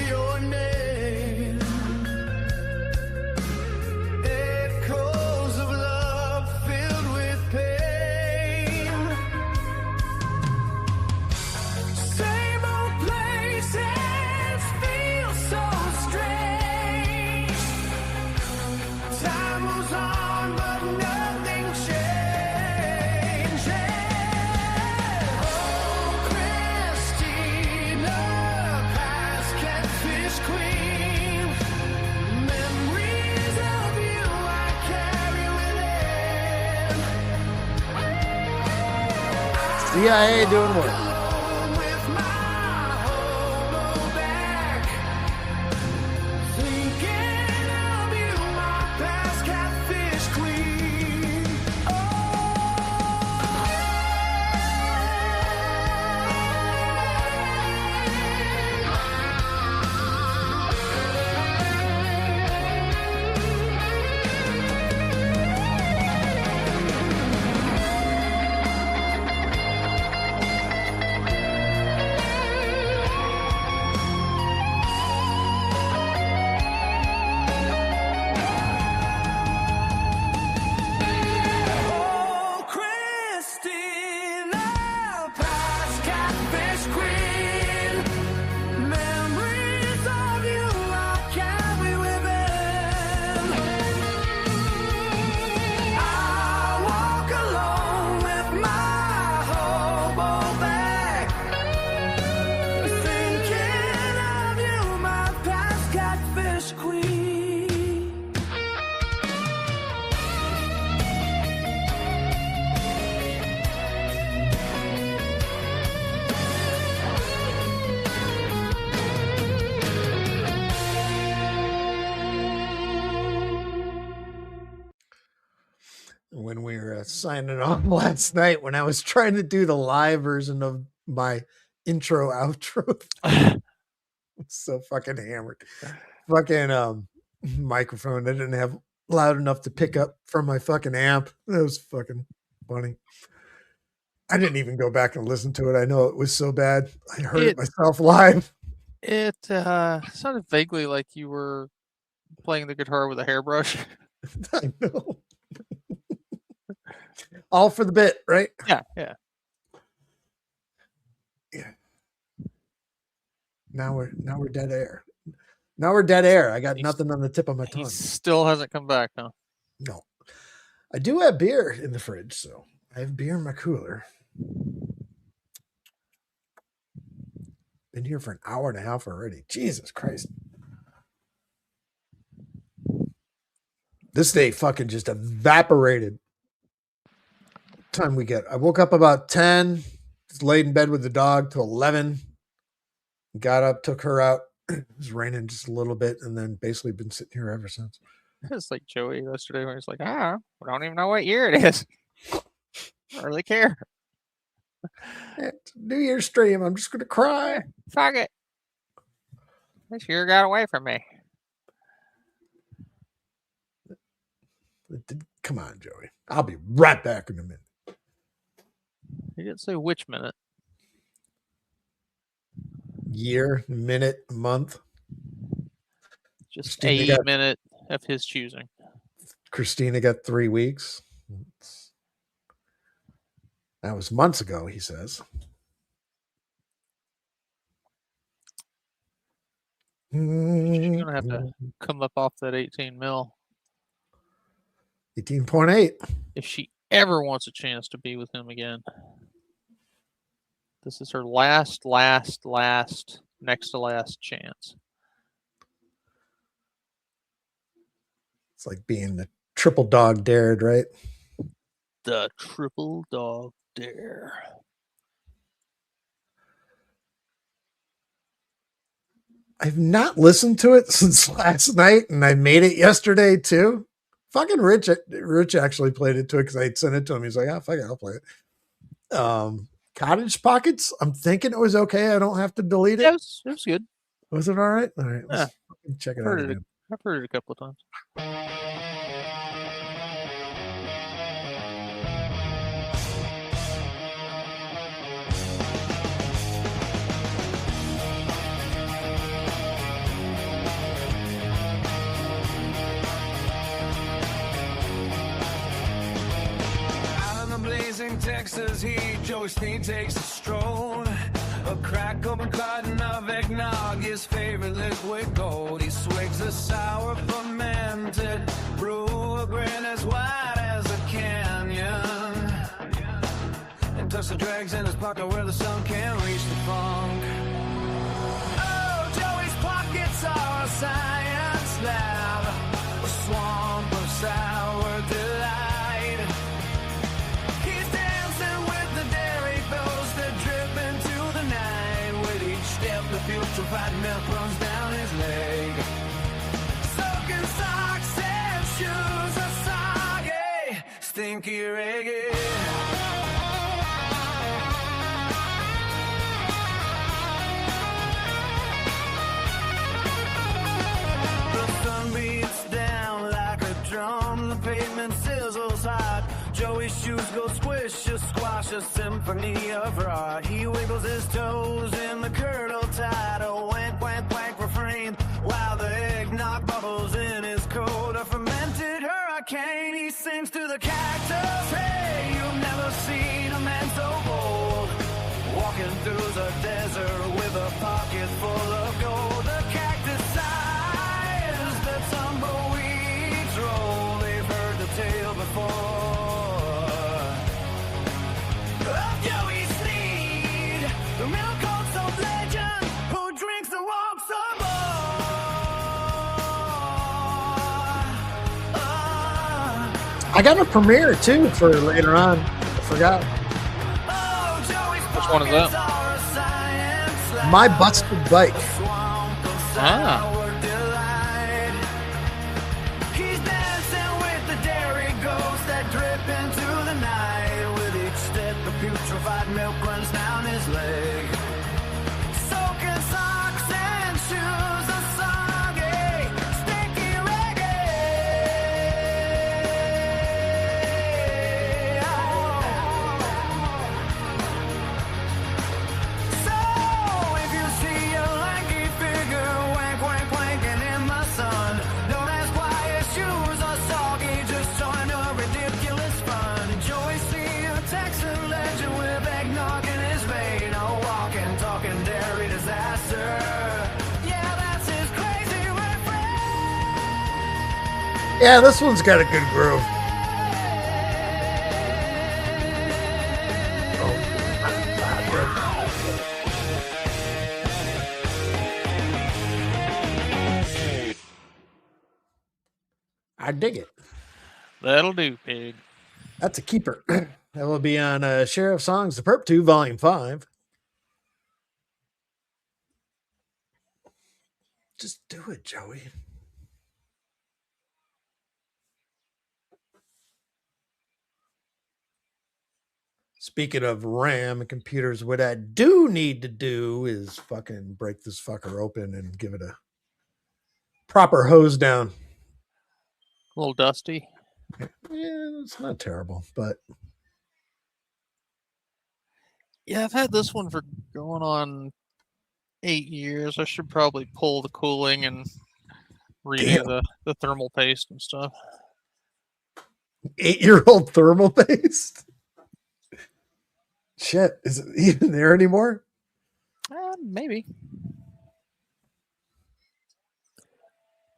your name. Echoes of love filled with pain. Same old places feel so strange. Time moves on, but nothing changes. Oh, Christina, past catfish queen. Memories of you I carry within. CIA doing work. Alone with my hobo back. Thinking of you, my past catfish queen. Oh, Christina, past catfish queen. Memories of you I carry within. I walk alone with my hobo bag. Thinking of you, my past catfish queen. When we were signing off last night, when I was trying to do the live version of my intro outro, I'm so fucking hammered. Fucking microphone I didn't have loud enough to pick up from my fucking amp. That was fucking funny. I didn't even go back and listen to it. I know it was so bad. I heard it myself live. It sounded vaguely like you were playing the guitar with a hairbrush. I know. All for the bit, right? Yeah. Now we're dead air. Now we're dead air. I got nothing on the tip of my He tongue. still hasn't come back, huh? No. I do have beer in the fridge, so I have beer in my cooler. Been here for an hour and a half already. Jesus Christ. This day fucking just evaporated. Time we get. I woke up about 10, just laid in bed with the dog till 11. Got up, took her out. It was raining just a little bit, and then basically been sitting here ever since. It's like Joey yesterday when he's like, I don't even know what year it is. I don't really care. It's New Year's stream. I'm just gonna cry. Fuck it. This year got away from me. Come on, Joey. I'll be right back in a minute. He didn't say which minute. Year, minute, month. Just Christina a minute of his choosing. Christina got 3 weeks. That was months ago, he says. She's going to have to come up off that 18 mil. 18.8. If she ever wants a chance to be with him again. This is her last, next to last chance. It's like being the triple dog dared, right? The triple dog dare. I've not listened to it since last night, and I made it yesterday too. Fucking Rich actually played it to it because I sent it to him. He's like, "Ah, fuck it, I'll play it." Cottage Pockets. I'm thinking it was okay. I don't have to delete it. Yeah, it was good. Was it all right? All right, Yeah. let's check it out again. I've heard it a couple of times. Texas heat, Joey Sneed takes a stroll. A crack open carton of eggnog, his favorite liquid gold. He swigs a sour fermented brew, a grin as wide as a canyon. And tucks the dregs in his pocket where the sun can't reach the funk. Oh, Joey's pockets are a science lab, a swamp of sour delight. He's dancing with the dairy bills that drip into the night. With each step, the putrefied milk runs down his leg. Soaking socks and shoes are soggy, stinky reggae. Drum, the pavement sizzles hot. Joey's shoes go squish, a squash, a symphony of rot. He wiggles his toes in the curdle tide, a wank, wank, wank refrain, while the eggnog bubbles in his coat. A fermented hurricane, he sings to the cactus. Hey, you've never seen a man so bold, walking through the desert with a pocket full of gold. The cactus sighs, the tumbleweeds roll. They've heard the tale before of Joey Sneed, the milk coats of legend who drinks and walks on I got a premiere too for later on. I forgot. Which one is that? My Busted Bike. Ah. He's dancing with the dairy ghosts that drip into the night. With each step, the putrefied milk runs down his leg. Soaking socks and shoes are soggy, stinky So if you see a lanky figure wank, wank, wanking in the sun, don't ask why his shoes are soggy, just join a ridiculous fun. Joey see a Texan legend with eggnog in his vein, a walking, talking dairy disaster. Yeah, that's his crazy refrain. Yeah, this one's got a good groove. I dig it. That'll do, pig. That's a keeper. That will be on Sheriff Songs, The Perp 2, Volume 5. Just do it, Joey. Speaking of RAM and computers, what I do need to do is fucking break this fucker open and give it a proper hose down. A little dusty. Yeah, it's not terrible, but Yeah, I've had this one for going on 8 years. I should probably pull the cooling and redo the thermal paste and stuff. 8-year-old thermal paste. Shit, is it even there anymore? Maybe.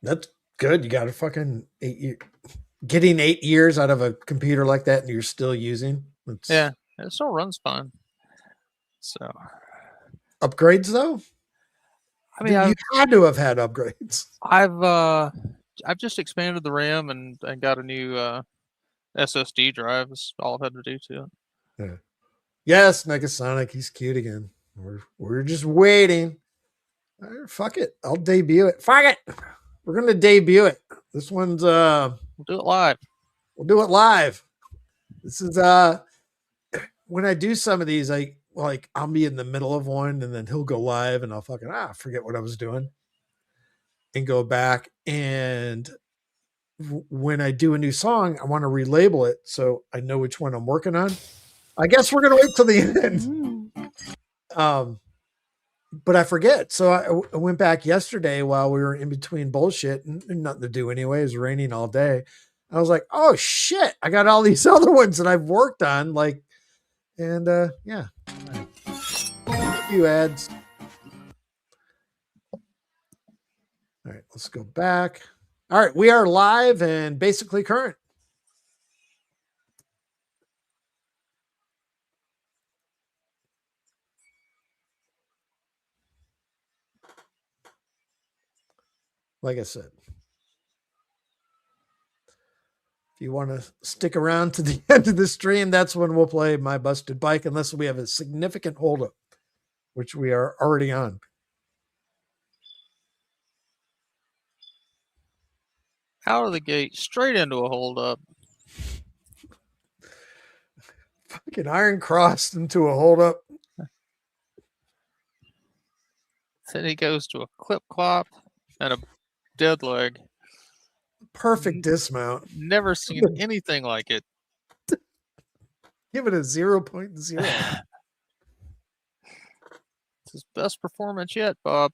That's good. You got a fucking 8 year. Getting 8 years out of a computer like that, and you're still using. Yeah, it still runs fine. So upgrades though. I mean, you had to have had upgrades. I've just expanded the RAM and got a new SSD drive. That's all I've had to do to it. Yeah. Yes, Negasonic, he's cute again. We're just waiting. Fuck it, I'll debut it. Fuck it, we're gonna debut it. This one's We'll do it live. We'll do it live. This is when I do some of these, I'll be in the middle of one and then he'll go live and I'll fucking forget what I was doing and go back. And when I do a new song, I want to relabel it so I know which one I'm working on. I guess we're gonna wait till the end. But I forget. So I went back yesterday while we were in between bullshit and nothing to do anyway. It was raining all day. I was like, oh shit, I got all these other ones that I've worked on. Like And yeah, a few ads. All right, let's go back. All right, we are live and basically current. Like I said, if you want to stick around to the end of the stream, that's when we'll play My Busted Bike, unless we have a significant holdup, which we are already on. Out of the gate, straight into a holdup. Fucking iron crossed into a holdup. Then he goes to a clip clop and a dead leg. Perfect dismount. Never seen anything like it. Give it a 0.0. It's his best performance yet, Bob.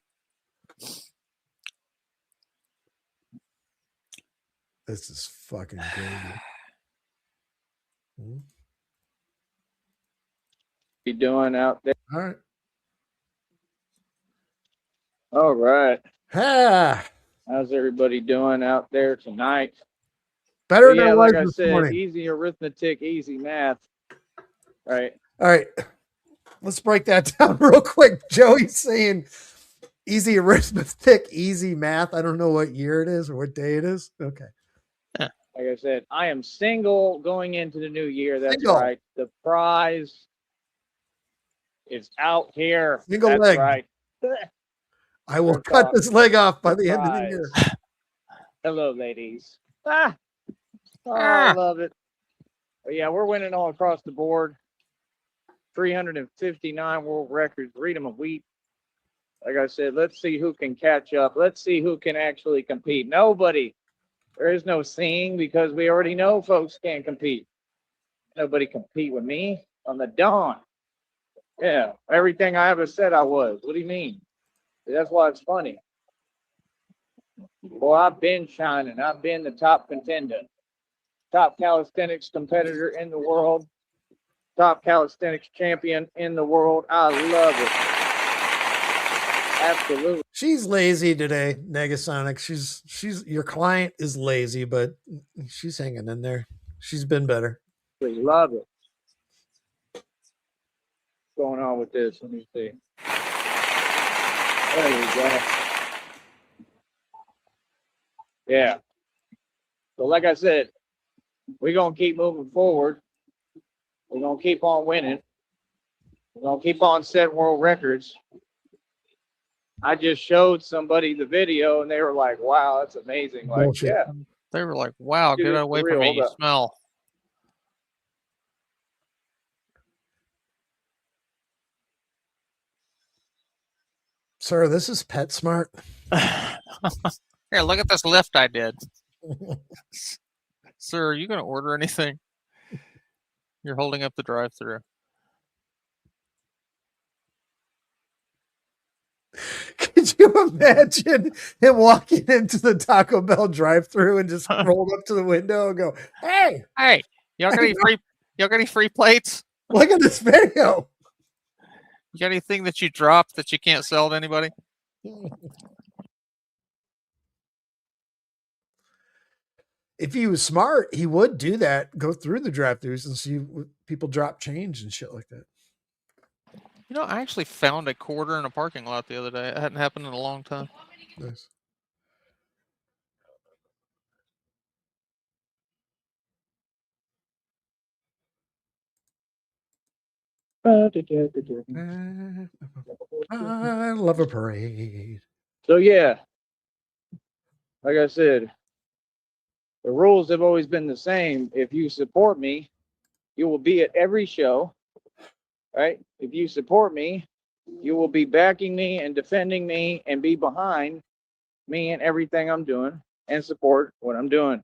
This is fucking crazy. You doing out there? All right. All right. Ah, How's everybody doing out there tonight? better Well, than yeah, it was like I this said, morning. easy arithmetic, easy math. Right. All right. Let's break that down real quick. Joey's saying easy arithmetic, easy math. I don't know what year it is or what day it is. Okay. Like I said, I am single going into the new year. That's Single. right. The prize is out here. Single That's leg. right. I will Good cut talk. this leg off by the end of the year. Surprise. Hello, ladies. Oh, Ah. I love it. But yeah, we're winning all across the board. 359 world records. Read them a week. Like I said, let's see who can catch up. Let's see who can actually compete. Nobody. There is no seeing because we already know folks can't compete. Nobody compete with me on the dawn. Yeah, everything I ever said I was. What do you mean? That's why it's funny. Boy, I've been shining. I've been the top contender, top calisthenics competitor in the world, top calisthenics champion in the world. I love it. Absolutely. She's lazy today, Negasonic. She's your client is lazy, but she's hanging in there. She's been better. Love it. What's going on with this? Let me see. There we go. Yeah. So like I said, we're going to keep moving forward. We're going to keep on winning. We're going to keep on setting world records. I just showed somebody the video and they were like, wow, that's amazing. Like, Bullshit. yeah. They were like, wow, Dude, get it's away real. from me. Hold You up. smell. Sir, this is PetSmart. Here, look at this lift I did. Sir, are you going to order anything? You're holding up the drive-thru. Could you imagine him walking into the Taco Bell drive-thru and just rolled up to the window and go, "Hey, Hey, y'all got any free? Y'all got any free plates? look at this video." You got anything that you dropped that you can't sell to anybody? If he was smart, he would do that. Go through the drive-thrus and see people drop change and shit like that. You know, I actually found a quarter in a parking lot the other day. It hadn't happened in a long time. Nice. I love a parade. So yeah, like I said, the rules have always been the same. If you support me, you will be at every show, right? If you support me, you will be backing me and defending me and be behind me and everything I'm doing and support what I'm doing,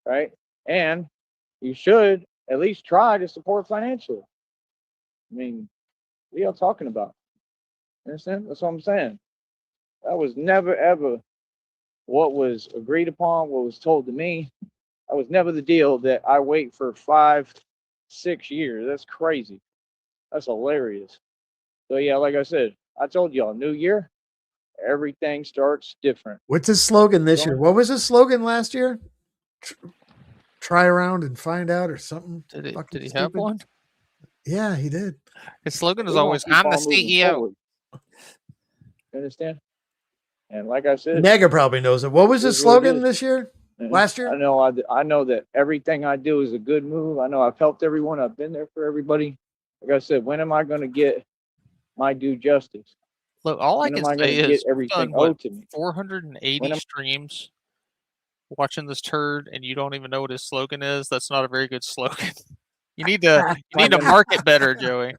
right? And you should at least try to support financially. I mean, what are y'all talking about? You understand? That's what I'm saying. That was never, ever what was agreed upon, what was told to me. That was never the deal that I wait for 5, 6 years. That's crazy. That's hilarious. So yeah, like I said, I told y'all, new year, everything starts different. What's his slogan this year? What was his slogan last year? Try around and find out or something. Did he stupid. have one? Yeah, he did. His slogan is We gonna always, keep "I'm the on moving CEO." forward. You understand? And like I said, Nega probably knows it. What was his Here's what it slogan is. this year? Last year? I know that everything I do is a good move. I know I've helped everyone. I've been there for everybody. Like I said, when am I going to get my due justice? Look, all I When can am I say going to get is we've everything done what, owed to me? 480 streams watching this turd, and you don't even know what his slogan is. That's not a very good slogan. You need to market better, Joey.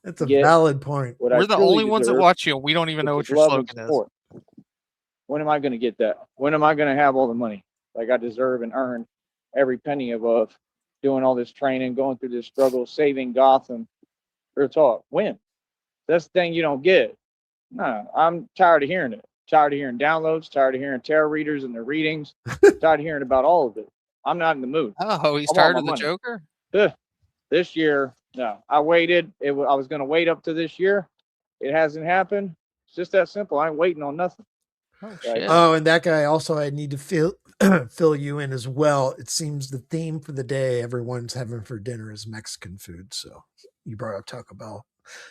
That's a valid point. We're the only ones that watch you, and we don't even know what your slogan is. When am I going to get that? When am I going to have all the money like I deserve and earn every penny of doing all this training, going through this struggle, saving Gotham? Real talk. When? That's the thing you don't get. No, I'm tired of hearing it. Tired of hearing downloads, tired of hearing tarot readers and their readings, tired of hearing about all of it. I'm not in the mood. Oh, he's tired of the Joker? This year, no. I waited. I was going to wait up to this year. It hasn't happened. It's just that simple. I ain't waiting on nothing. Oh, shit. Oh, and that guy also, I need to fill you in as well. It seems the theme for the day everyone's having for dinner is Mexican food. So you brought up Taco Bell.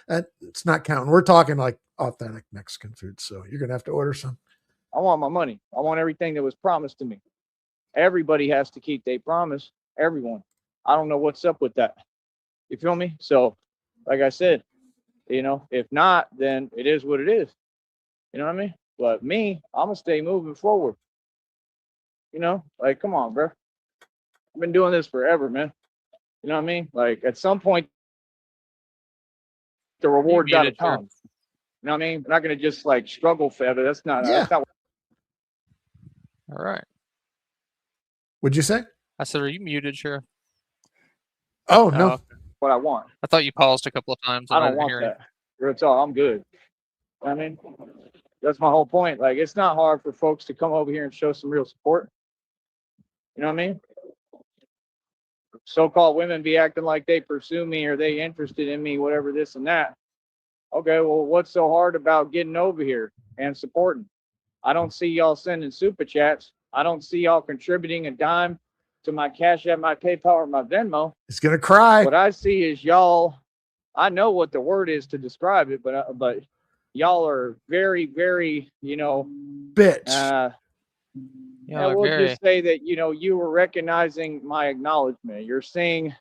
It's not counting. We're talking like authentic Mexican food. So you're going to have to order some. I want my money. I want everything that was promised to me. Everybody has to keep their promise. Everyone. I don't know what's up with that. You feel me? So, like I said, if not, then it is what it is. You know what I mean? But me, I'm going to stay moving forward. Come on, bro. I've been doing this forever, man. You know what I mean? Like, at some point, the reward got to come. You know what I mean? I'm not going to just, struggle forever. That's not All right. What'd you say? I said, are you muted, Sheriff? Oh, no. What I want. I thought you paused a couple of times. I don't want that. It's all. I'm good. I mean, that's my whole point. Like, it's not hard for folks to come over here and show some real support. You know what I mean? So-called women be acting like they pursue me or they interested in me, whatever, this and that. Okay, well, what's so hard about getting over here and supporting? I don't see y'all sending super chats. I don't see y'all contributing a dime to my Cashapp, my PayPal, or my Venmo. It's gonna cry. What I see is y'all. I know what the word is to describe it, but y'all are very, very, bitch. I will just say that you were recognizing my acknowledgement. You're seeing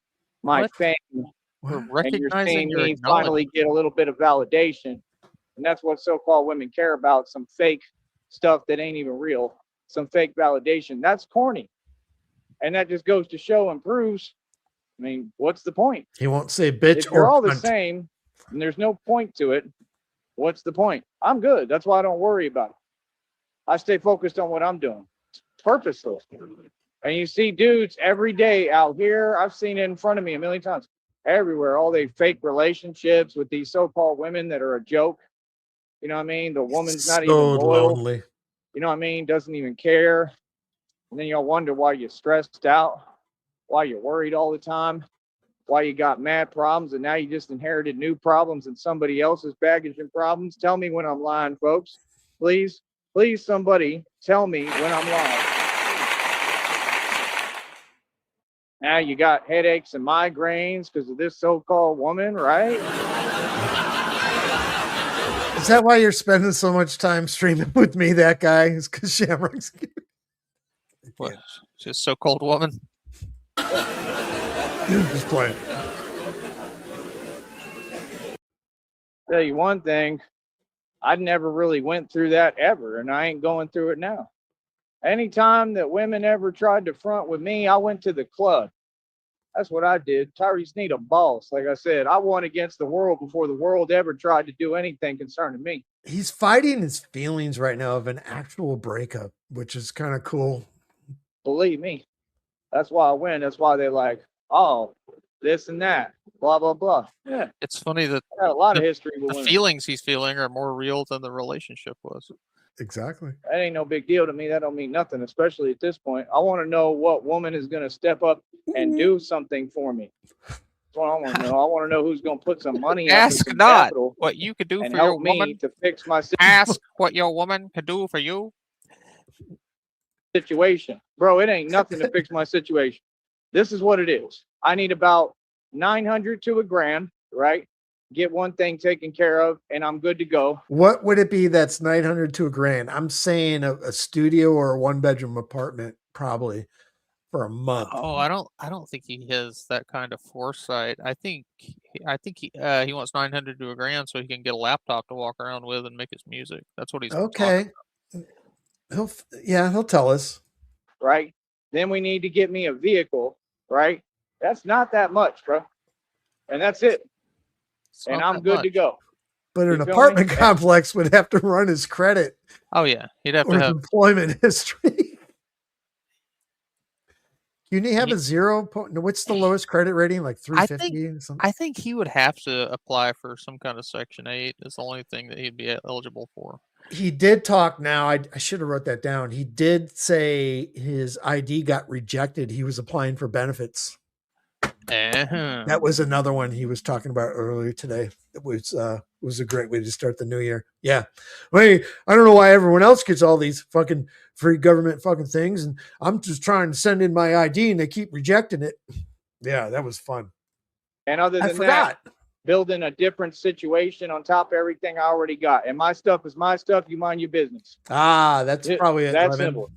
my fame, and you're seeing me finally get a little bit of validation, and that's what so-called women care about. Some fake stuff that ain't even real. Some fake validation. That's corny. And that just goes to show and proves, I mean, what's the point? He won't say bitch if you're or all cunt. the same and there's no point to it, what's the point? I'm good. That's why I don't worry about it. I stay focused on what I'm doing. Purposeful. And you see dudes every day out here. I've seen it in front of me a million times. Everywhere. All they fake relationships with these so-called women that are a joke. You know what I mean? The woman's not even loyal. Lonely. You know what I mean? Doesn't even care. And then you'll wonder why you're stressed out, why you're worried all the time, why you got mad problems, and now you just inherited new problems and somebody else's baggage and problems. Tell me when I'm lying, folks. Please, somebody tell me when I'm lying. Now you got headaches and migraines because of this so-called woman, right? Is that why you're spending so much time streaming with me, that guy? Is because Shamrock's what? Just so-called woman? Just playing. Tell you one thing, I never really went through that ever, and I ain't going through it now. Anytime that women ever tried to front with me, I went to the club. That's what I did. Tyree Sneed a boss. Like I said, I won against the world before the world ever tried to do anything concerning me. He's fighting his feelings right now of an actual breakup, which is kind of cool. Believe me. That's why I win. That's why they're like, oh, this and that, blah, blah, blah. Yeah. It's funny that I got a lot of history with the women. feelings he's feeling are more real than the relationship was. Exactly. That ain't no big deal to me. That don't mean nothing, especially at this point. I want to know what woman is going to step up and do something for me. That's what I want to know. I want to know who's going to put some money up and Ask some not capital what you could do and for your help me woman. to fix my Ask what your woman could do for you. situation. Bro, it ain't nothing to fix my situation. This is what it is. I need about 900 to $1,000, right? Get one thing taken care of, and I'm good to go. What would it be that's 900 to $1,000? I'm saying a studio or a 1-bedroom apartment, probably for a month. Oh, I don't think he has that kind of foresight. I think he wants 900 to $1,000 so he can get a laptop to walk around with and make his music. That's what he's talking Okay. He'll tell us. Right? Then we need to get me a vehicle, right? That's not that much, bro. And that's it. It's And not I'm that good much. to go. But You an feel me? apartment complex would have to run his credit Oh yeah, he'd have or to his have. employment history. Can you have He- a 0? What's the lowest credit rating? Like I 350 or something? I think he would have to apply for some kind of Section 8. Is the only thing that he'd be eligible for. He did talk now. I should have wrote that down. He did say his ID got rejected. He was applying for benefits. That was another one he was talking about earlier today. It was a great way to start the new year. Yeah. Wait, I don't know why everyone else gets all these fucking free government fucking things, and I'm just trying to send in my ID and they keep rejecting it. Yeah, that was fun. And other I than forgot. that, building a different situation on top of everything I already got. And my stuff is my stuff. You mind your business. That's probably it. That's Lemon. simple.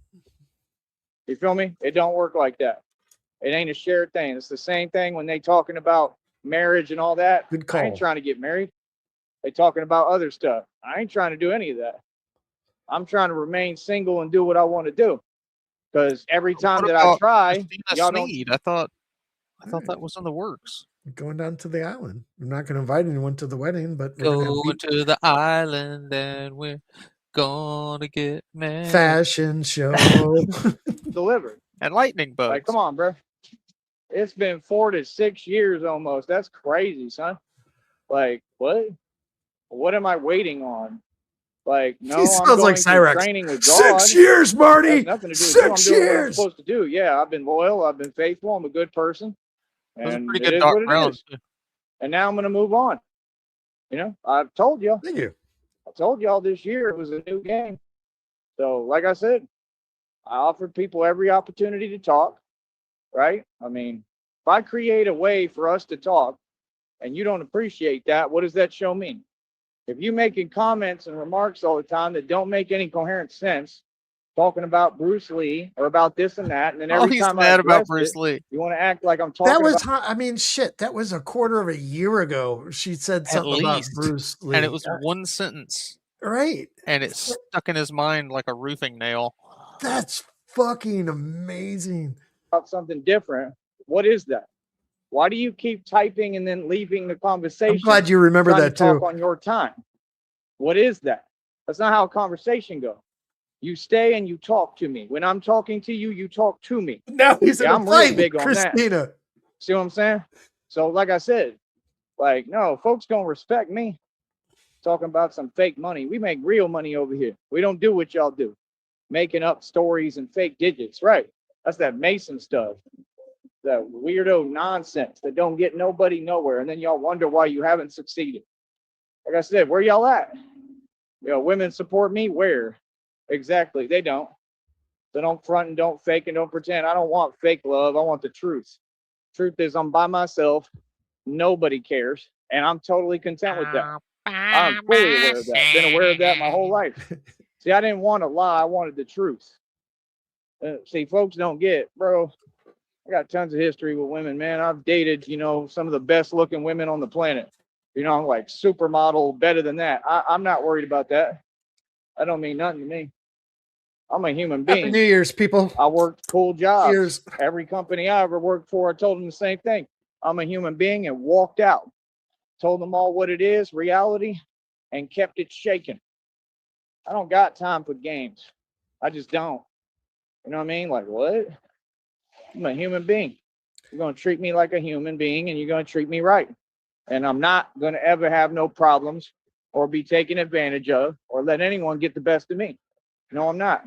You feel me? It don't work like that. It ain't a shared thing. It's the same thing when they talking about marriage and all that. Good I ain't call. trying to get married. They talking about other stuff. I ain't trying to do any of that. I'm trying to remain single and do what I want to do. Because every time What that I about try, Christina y'all don't. Sneed? I thought that was in the works. Going down to the island. I'm not going to invite anyone to the wedding, but we're going to Going have to the island and we're gonna get married. fashion show. deliver. And lightning bugs. Like, come on, bro. It's been 4 to 6 years almost. That's crazy, son. Like, what? What am I waiting on? Like, no, He I'm sounds going like to Cyrex. training with God. 6 years, It Marty. has nothing to do with you. I'm 6 doing what I'm years. supposed to do. Yeah, I've been loyal. I've been faithful. I'm a good person. That was a And pretty it good is Doc what it Brown. is. And now I'm going to move on. You know, I've told you. Thank you. I told y'all this year it was a new game. So, like I said, I offered people every opportunity to talk, right? I mean, if I create a way for us to talk and you don't appreciate that, what does that show me? If you making comments and remarks all the time that don't make any coherent sense, talking about Bruce Lee or about this and that, and then every he's time I mad about address Bruce it, Lee. you want to act like I'm talking That was, about. I mean, shit. That was a quarter of a year ago. She said At something about least. Bruce Lee. And it was one sentence. Right. And it stuck in his mind like a roofing nail. That's fucking amazing. About something different. What is that? Why do you keep typing and then leaving the conversation? I'm glad you remember trying that to talk too. on your time. What is that? That's not how a conversation goes. You stay and you talk to me. When I'm talking to you, you talk to me. Now he's in a I'm real fight with big on that. Christina. See what I'm saying? So, like I said, like, no, folks gonna respect me. Talking about some fake money. We make real money over here. We don't do what y'all do. Making up stories and fake digits. Right. That's that Mason stuff. That weirdo nonsense that don't get nobody nowhere. And then y'all wonder why you haven't succeeded. Like I said, where y'all at? You know, women support me where? Exactly. They don't. So don't front and don't fake and don't pretend. I don't want fake love. I want the truth. Truth is I'm by myself. Nobody cares. And I'm totally content with that. I'm fully aware of that. Been aware of that my whole life. See, I didn't want to lie. I wanted the truth. See, folks don't get, bro. I got tons of history with women, man. I've dated, you know, some of the best looking women on the planet. You know, I'm like supermodel, better than that. I'm not worried about that. That don't mean nothing to me. I'm a human being. Happy New Year's, people. I worked cool jobs. Cheers. Every company I ever worked for, I told them the same thing. I'm a human being and walked out. Told them all what it is, reality, and kept it shaking. I don't got time for games. I just don't. You know what I mean? Like, what? I'm a human being. You're going to treat me like a human being and you're going to treat me right. And I'm not going to ever have no problems or be taken advantage of or let anyone get the best of me. No, I'm not.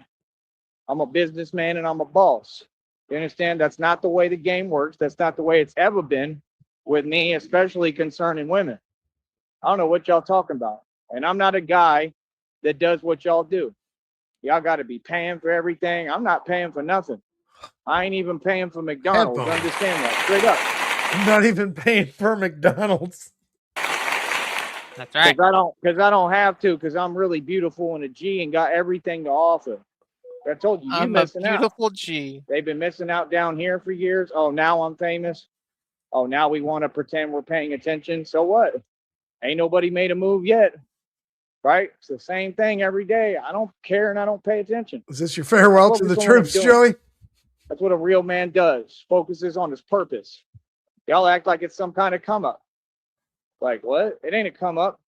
I'm a businessman and I'm a boss. You understand? That's not the way the game works. That's not the way it's ever been. with me, especially concerning women. I don't know what y'all talking about. And I'm not a guy that does what y'all do. Y'all got to be paying for everything. I'm not paying for nothing. I ain't even paying for McDonald's. Headphones. Understand that straight up. I'm not even paying for McDonald's. That's right. Because I don't have to, because I'm really beautiful and a G and got everything to offer. I told you, I'm a missing out. beautiful G. They've been missing out down here for years. Oh, now I'm famous. Oh, now we want to pretend we're paying attention. So what? Ain't nobody made a move yet. Right? It's the same thing every day. I don't care and I don't pay attention. Is this your farewell to the troops, Joey? That's what a real man does. Focuses on his purpose. Y'all act like it's some kind of come up. Like what? It ain't a come up.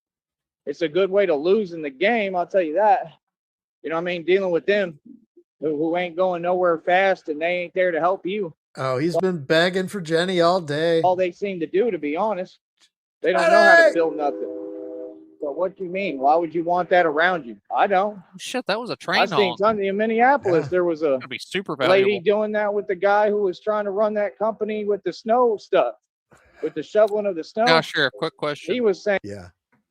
It's a good way to lose in the game. I'll tell you that. You know what I mean? Dealing with them who ain't going nowhere fast and they ain't there to help you. Oh, he's been begging for Jenny all day. All they seem to do, to be honest. They don't know how to build nothing. But what do you mean? Why would you want that around you? I don't. Shit, that was a train I seen something in Minneapolis. There was a be super valuable lady doing that with the guy who was trying to run that company with the snow stuff, with the shoveling of the snow. Now, Sheriff, quick question. He was saying, yeah.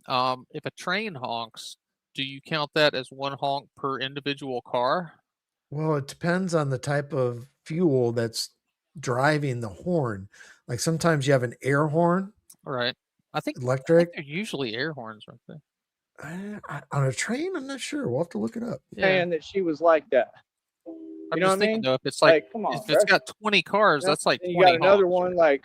If a train honks, do you count that as one honk per individual car? Well, it depends on the type of fuel that's driving the horn. Like sometimes you have an air horn. Right. I think electric. They're usually air horns, aren't they? On a train, I'm not sure. We'll have to look it up. saying that she was like that. I'm know just what I thinking mean? though, if it's like, come on, if it's got 20 cars, that's like 20 you got another honks. one like,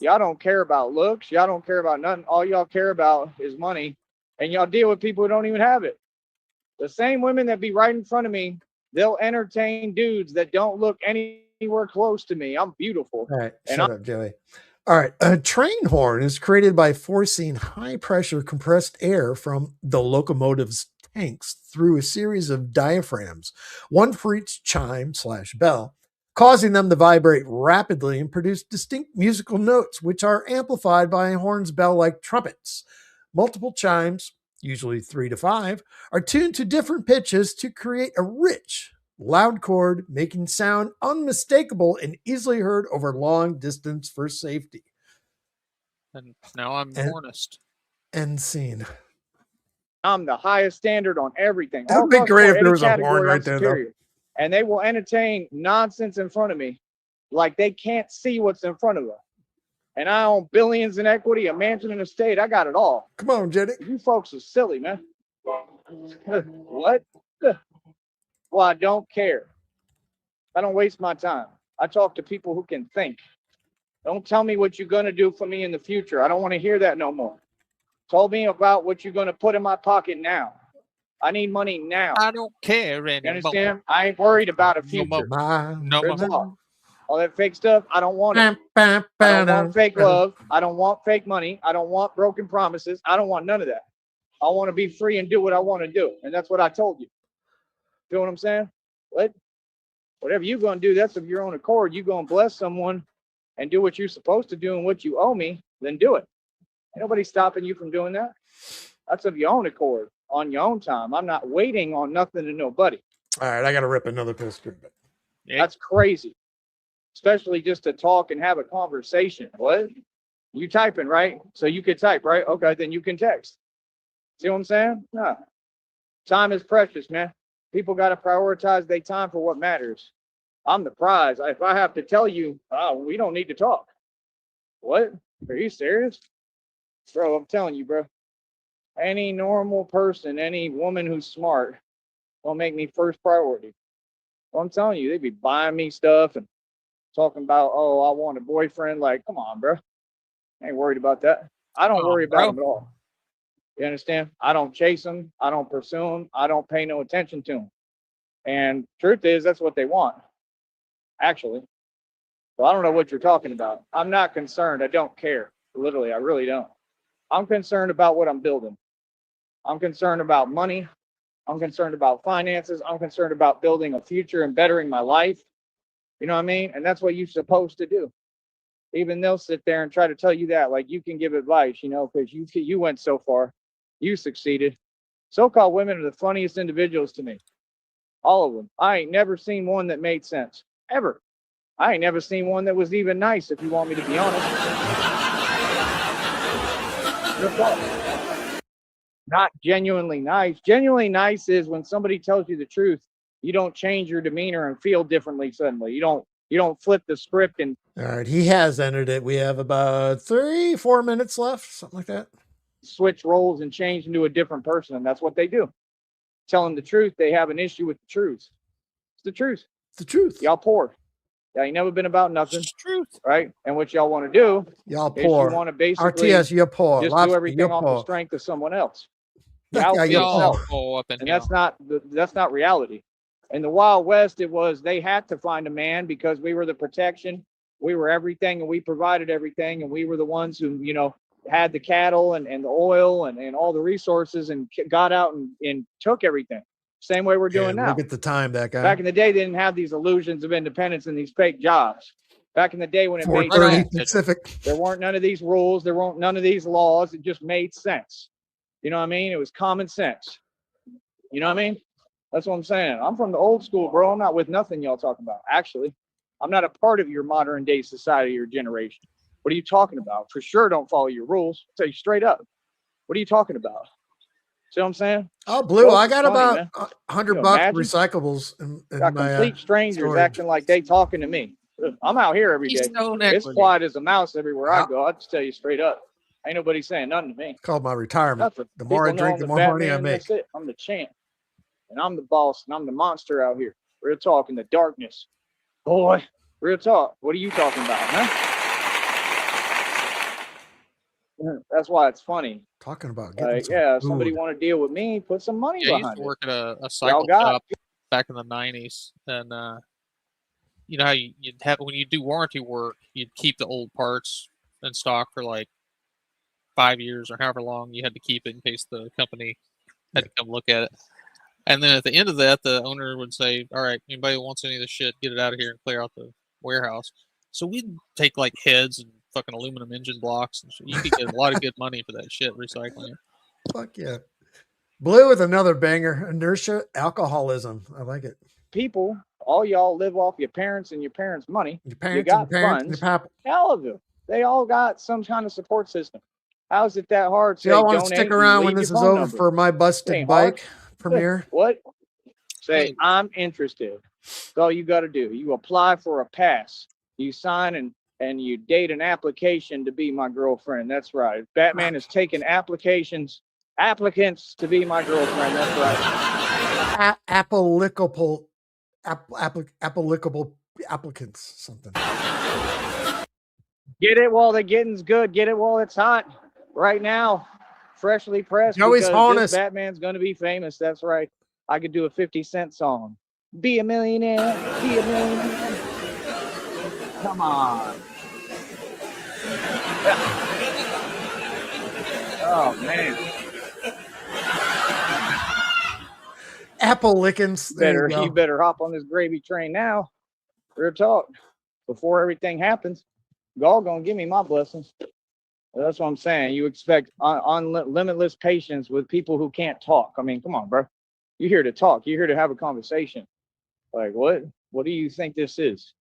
y'all don't care about looks. Y'all don't care about nothing. All y'all care about is money, and y'all deal with people who don't even have it. The same women that be right in front of me, they'll entertain dudes that don't look anywhere close to me. I'm beautiful. All right, shut up, Joey. All right, a train horn is created by forcing high-pressure compressed air from the locomotive's tanks through a series of diaphragms, one for each chime/bell, causing them to vibrate rapidly and produce distinct musical notes, which are amplified by a horn's bell-like trumpets. Multiple chimes, usually 3 to 5, are tuned to different pitches to create a rich, loud chord, making sound unmistakable and easily heard over long distance for safety. And now I'm hornist. End scene. I'm the highest standard on everything. That would be great if there was a horn right there, though. And they will entertain nonsense in front of me like they can't see what's in front of them. And I own billions in equity, a mansion and a state. I got it all. Come on, Jenny. You folks are silly, man. What? Well, I don't care. I don't waste my time. I talk to people who can think. Don't tell me what you're going to do for me in the future. I don't want to hear that no more. Told me about what you're going to put in my pocket now. I need money now. I don't care anymore. You understand? I ain't worried about a future. No. All that fake stuff, I don't want it. I don't want fake love. I don't want fake money. I don't want broken promises. I don't want none of that. I want to be free and do what I want to do. And that's what I told you. Feel what I'm saying? Whatever you're going to do, that's of your own accord. You're going to bless someone and do what you're supposed to do and what you owe me, then do it. Ain't nobody stopping you from doing that. That's of your own accord, on your own time. I'm not waiting on nothing to nobody. All right, I got to rip another pistol. Yeah. That's crazy. Especially just to talk and have a conversation. What? You typing, right? So you could type, right? Okay, then you can text. See what I'm saying? No. Time is precious, man. People got to prioritize their time for what matters. I'm the prize. If I have to tell you, we don't need to talk. What? Are you serious? Bro, I'm telling you, bro. Any normal person, any woman who's smart, will make me first priority. Well, I'm telling you, they be buying me stuff and talking about, oh, I want a boyfriend. Like, come on, bro. I ain't worried about that. I don't worry about them at all. You understand? I don't chase them. I don't pursue them. I don't pay no attention to them. And truth is, that's what they want, actually. So I don't know what you're talking about. I'm not concerned. I don't care. Literally, I really don't. I'm concerned about what I'm building. I'm concerned about money. I'm concerned about finances. I'm concerned about building a future and bettering my life. You know what I mean? And that's what you're supposed to do. Even they'll sit there and try to tell you that, like you can give advice, you know, because you went so far. You succeeded. So-called women are the funniest individuals to me. All of them. I ain't never seen one that made sense. Ever. I ain't never seen one that was even nice, if you want me to be honest. Not genuinely nice. Genuinely nice is when somebody tells you the truth, you don't change your demeanor and feel differently suddenly. You don't flip the script and All right, he has entered it. We have about 3-4 minutes left, something like that. switch roles and change into a different person. And that's what they do. Telling the truth, they have an issue with the truth. It's the truth. It's the truth. Y'all poor. Y'all ain't never been about nothing. It's truth. Right? And what y'all want to do Y'all is poor. you want to basically RTS, you're poor. just Lobster, do everything you're off the poor. strength of someone else. Yeah, Outfit you're yourself. poor. Up in And here. that's not reality. In the Wild West, it was they had to find a man because we were the protection, we were everything, and we provided everything, and we were the ones who, you know, had the cattle and the oil and all the resources and got out and took everything. Same way we're doing now. Look at the time, that guy. Back in the day, they didn't have these illusions of independence and these fake jobs. Back in the day when it made 4:30 sense, Pacific. there weren't none of these rules, there weren't none of these laws. It just made sense. You know what I mean? It was common sense. You know what I mean? That's what I'm saying. I'm from the old school, bro. I'm not with nothing y'all talking about. Actually, I'm not a part of your modern day society or generation. What are you talking about? For sure, don't follow your rules. I'll tell you straight up. What are you talking about? See what I'm saying? Oh, Blue, Well, I got funny, about man. $100 You bucks imagine? recyclables in Got my complete strangers storage. acting like they talking to me. I'm out here every day. Keystone It's Equity. quiet as a mouse everywhere Yeah. I go. I'll just tell you straight up. Ain't nobody saying nothing to me. It's called my retirement. Nothing. The more I People know drink, I'm the the more money I Batman, make. that's it. I'm the champ. And I'm the boss, and I'm the monster out here. Real talk in the darkness. Boy, real talk. What are you talking about, huh? That's why it's funny. Talking about getting Like, some yeah, if food. somebody want to deal with me, put some money Yeah, I used behind to it. work at a cycle got shop back in the 90s, and you know how you'd have when you do warranty work, you'd keep the old parts in stock for like 5 years or however long you had to keep it in case the company had to come look at it. And then at the end of that, the owner would say, "All right, anybody who wants any of this shit, get it out of here and clear out the warehouse." So we'd take like heads and fucking aluminum engine blocks, and shit. You could get a lot of good money for that shit recycling it. Fuck yeah. Blue with another banger. Inertia, alcoholism. I like it. People, all y'all live off your parents and your parents' money. Your parents got and your parents and funds. your papa. All of them. They all got some kind of support system. How is it that hard to Y'all want to donate stick and around when leave this your is phone over number? for my busted ain't hard. bike premiere? What? Say, Hey. I'm interested. That's all you got to do. You apply for a pass. You sign and you date an application to be my girlfriend. That's right. Batman is taking applicants to be my girlfriend. That's right. Applicable applicants, something. Get it while the getting's good. Get it while it's hot. Right now, freshly pressed. Joey's because hauling this us. Batman's going to be famous. That's right. I could do a 50 Cent song. Be a millionaire. Be a millionaire. Come on. Oh, man. Apple lickings. There you go. You better hop on this gravy train now. Real talk. Before everything happens, y'all gonna give me my blessings. That's what I'm saying. You expect limitless patience with people who can't talk. I mean, come on, bro. You're here to talk. You're here to have a conversation. Like, what? What do you think this is?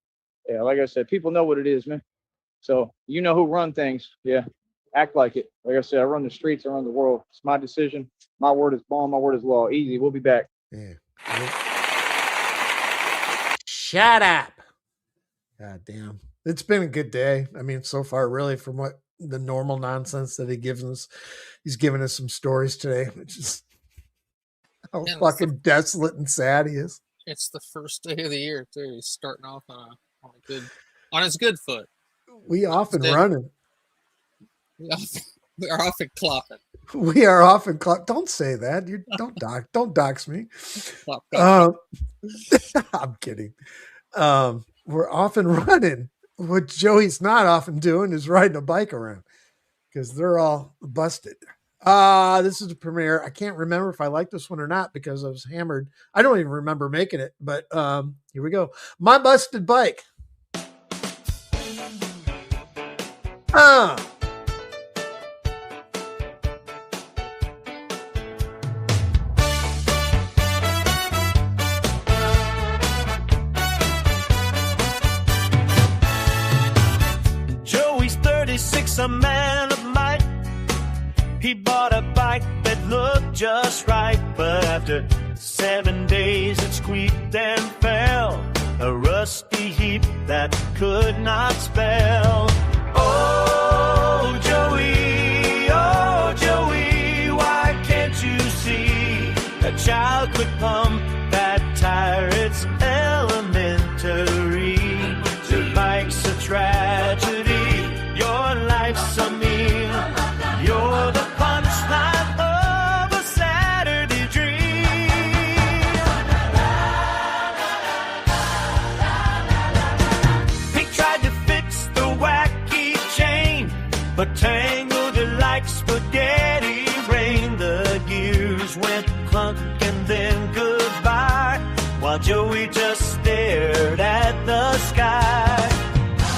Yeah, like I said, people know what it is, man. So you know who run things. Yeah, act like it. Like I said, I run the streets, I run the world. It's my decision. My word is bond. My word is law. Easy. We'll be back. Yeah. Shut up. God damn. It's been a good day. I mean, so far, really, from what the normal nonsense that he gives us. He's given us some stories today, which is how Man, fucking desolate and sad he is. It's the first day of the year too. He's starting off on his good foot. We often Instead- running. We are often clopping. We are often don't say that. You don't dox me. Clop, clop. I'm kidding. We're often running. What Joey's not often doing is riding a bike around because they're all busted. This is the premiere. I can't remember if I like this one or not because I was hammered. I don't even remember making it, but here we go. My busted bike. Joey's 36, a man of might. just right. But after 7 days it squeaked and fell, a rusty heap that could not spell. Oh Joey, why can't you see a child could pump that tire? It's elementary. Your bike's a tragedy, your life's a meal. You're the punchline of a Saturday dream. He tried to fix the wacky chain, but tangled it like spaghetti rain. The gears went clunk and then goodbye, while Joey just stared at the sky.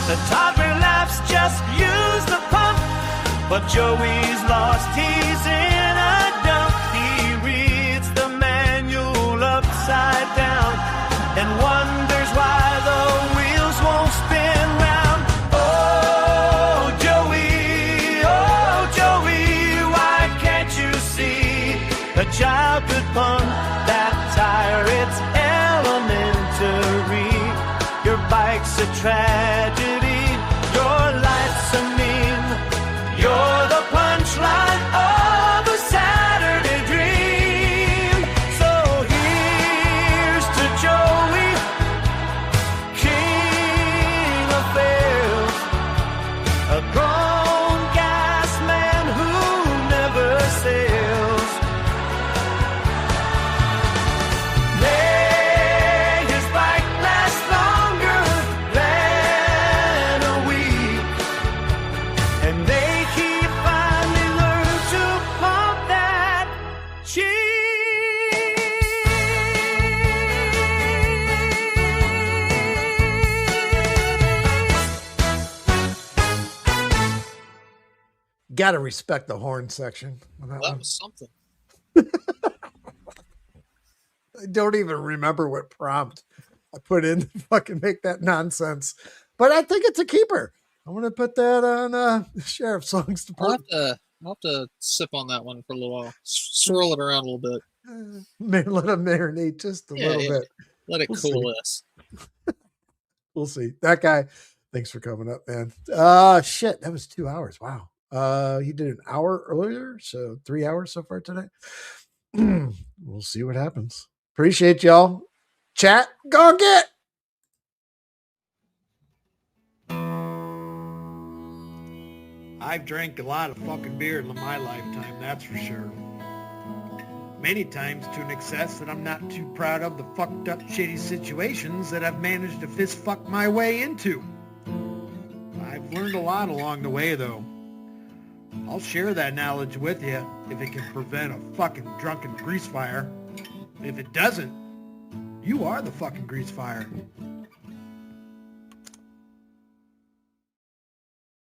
The toddler laughs, just use the pump, but Joey's lost, he's in a dump. He reads the manual upside down and wonders why the wheels won't spin round. Oh Joey, why can't you see a child could pump that tire? It's elementary. Your bike's a tragedy, your life's a meme. You're the punchline of a Saturday dream. So here's to Joey, king of fails, a grown gas man who never sails. May his bike last longer than a week, and they keep finally learn to pump that Gotta respect the horn section on that That one. was something. I don't even remember what prompt I put in to fucking make that nonsense, but I think it's a keeper. I'm gonna put that on Sheriff Songs Department. I'll have to sip on that one for a little while. Swirl it around a little bit. Let them marinate just a little bit. Let it We'll coalesce. We'll see. That guy, thanks for coming up, man. Shit, that was 2 hours. Wow. He did an hour earlier, so 3 hours so far today. We'll see what happens. Appreciate y'all. Chat, go get. I've drank a lot of fucking beer in my lifetime, that's for sure. Many times to an excess that I'm not too proud of the fucked up shitty situations that I've managed to fist fuck my way into. I've learned a lot along the way though. I'll share that knowledge with you if it can prevent a fucking drunken grease fire. If it doesn't, you are the fucking grease fire.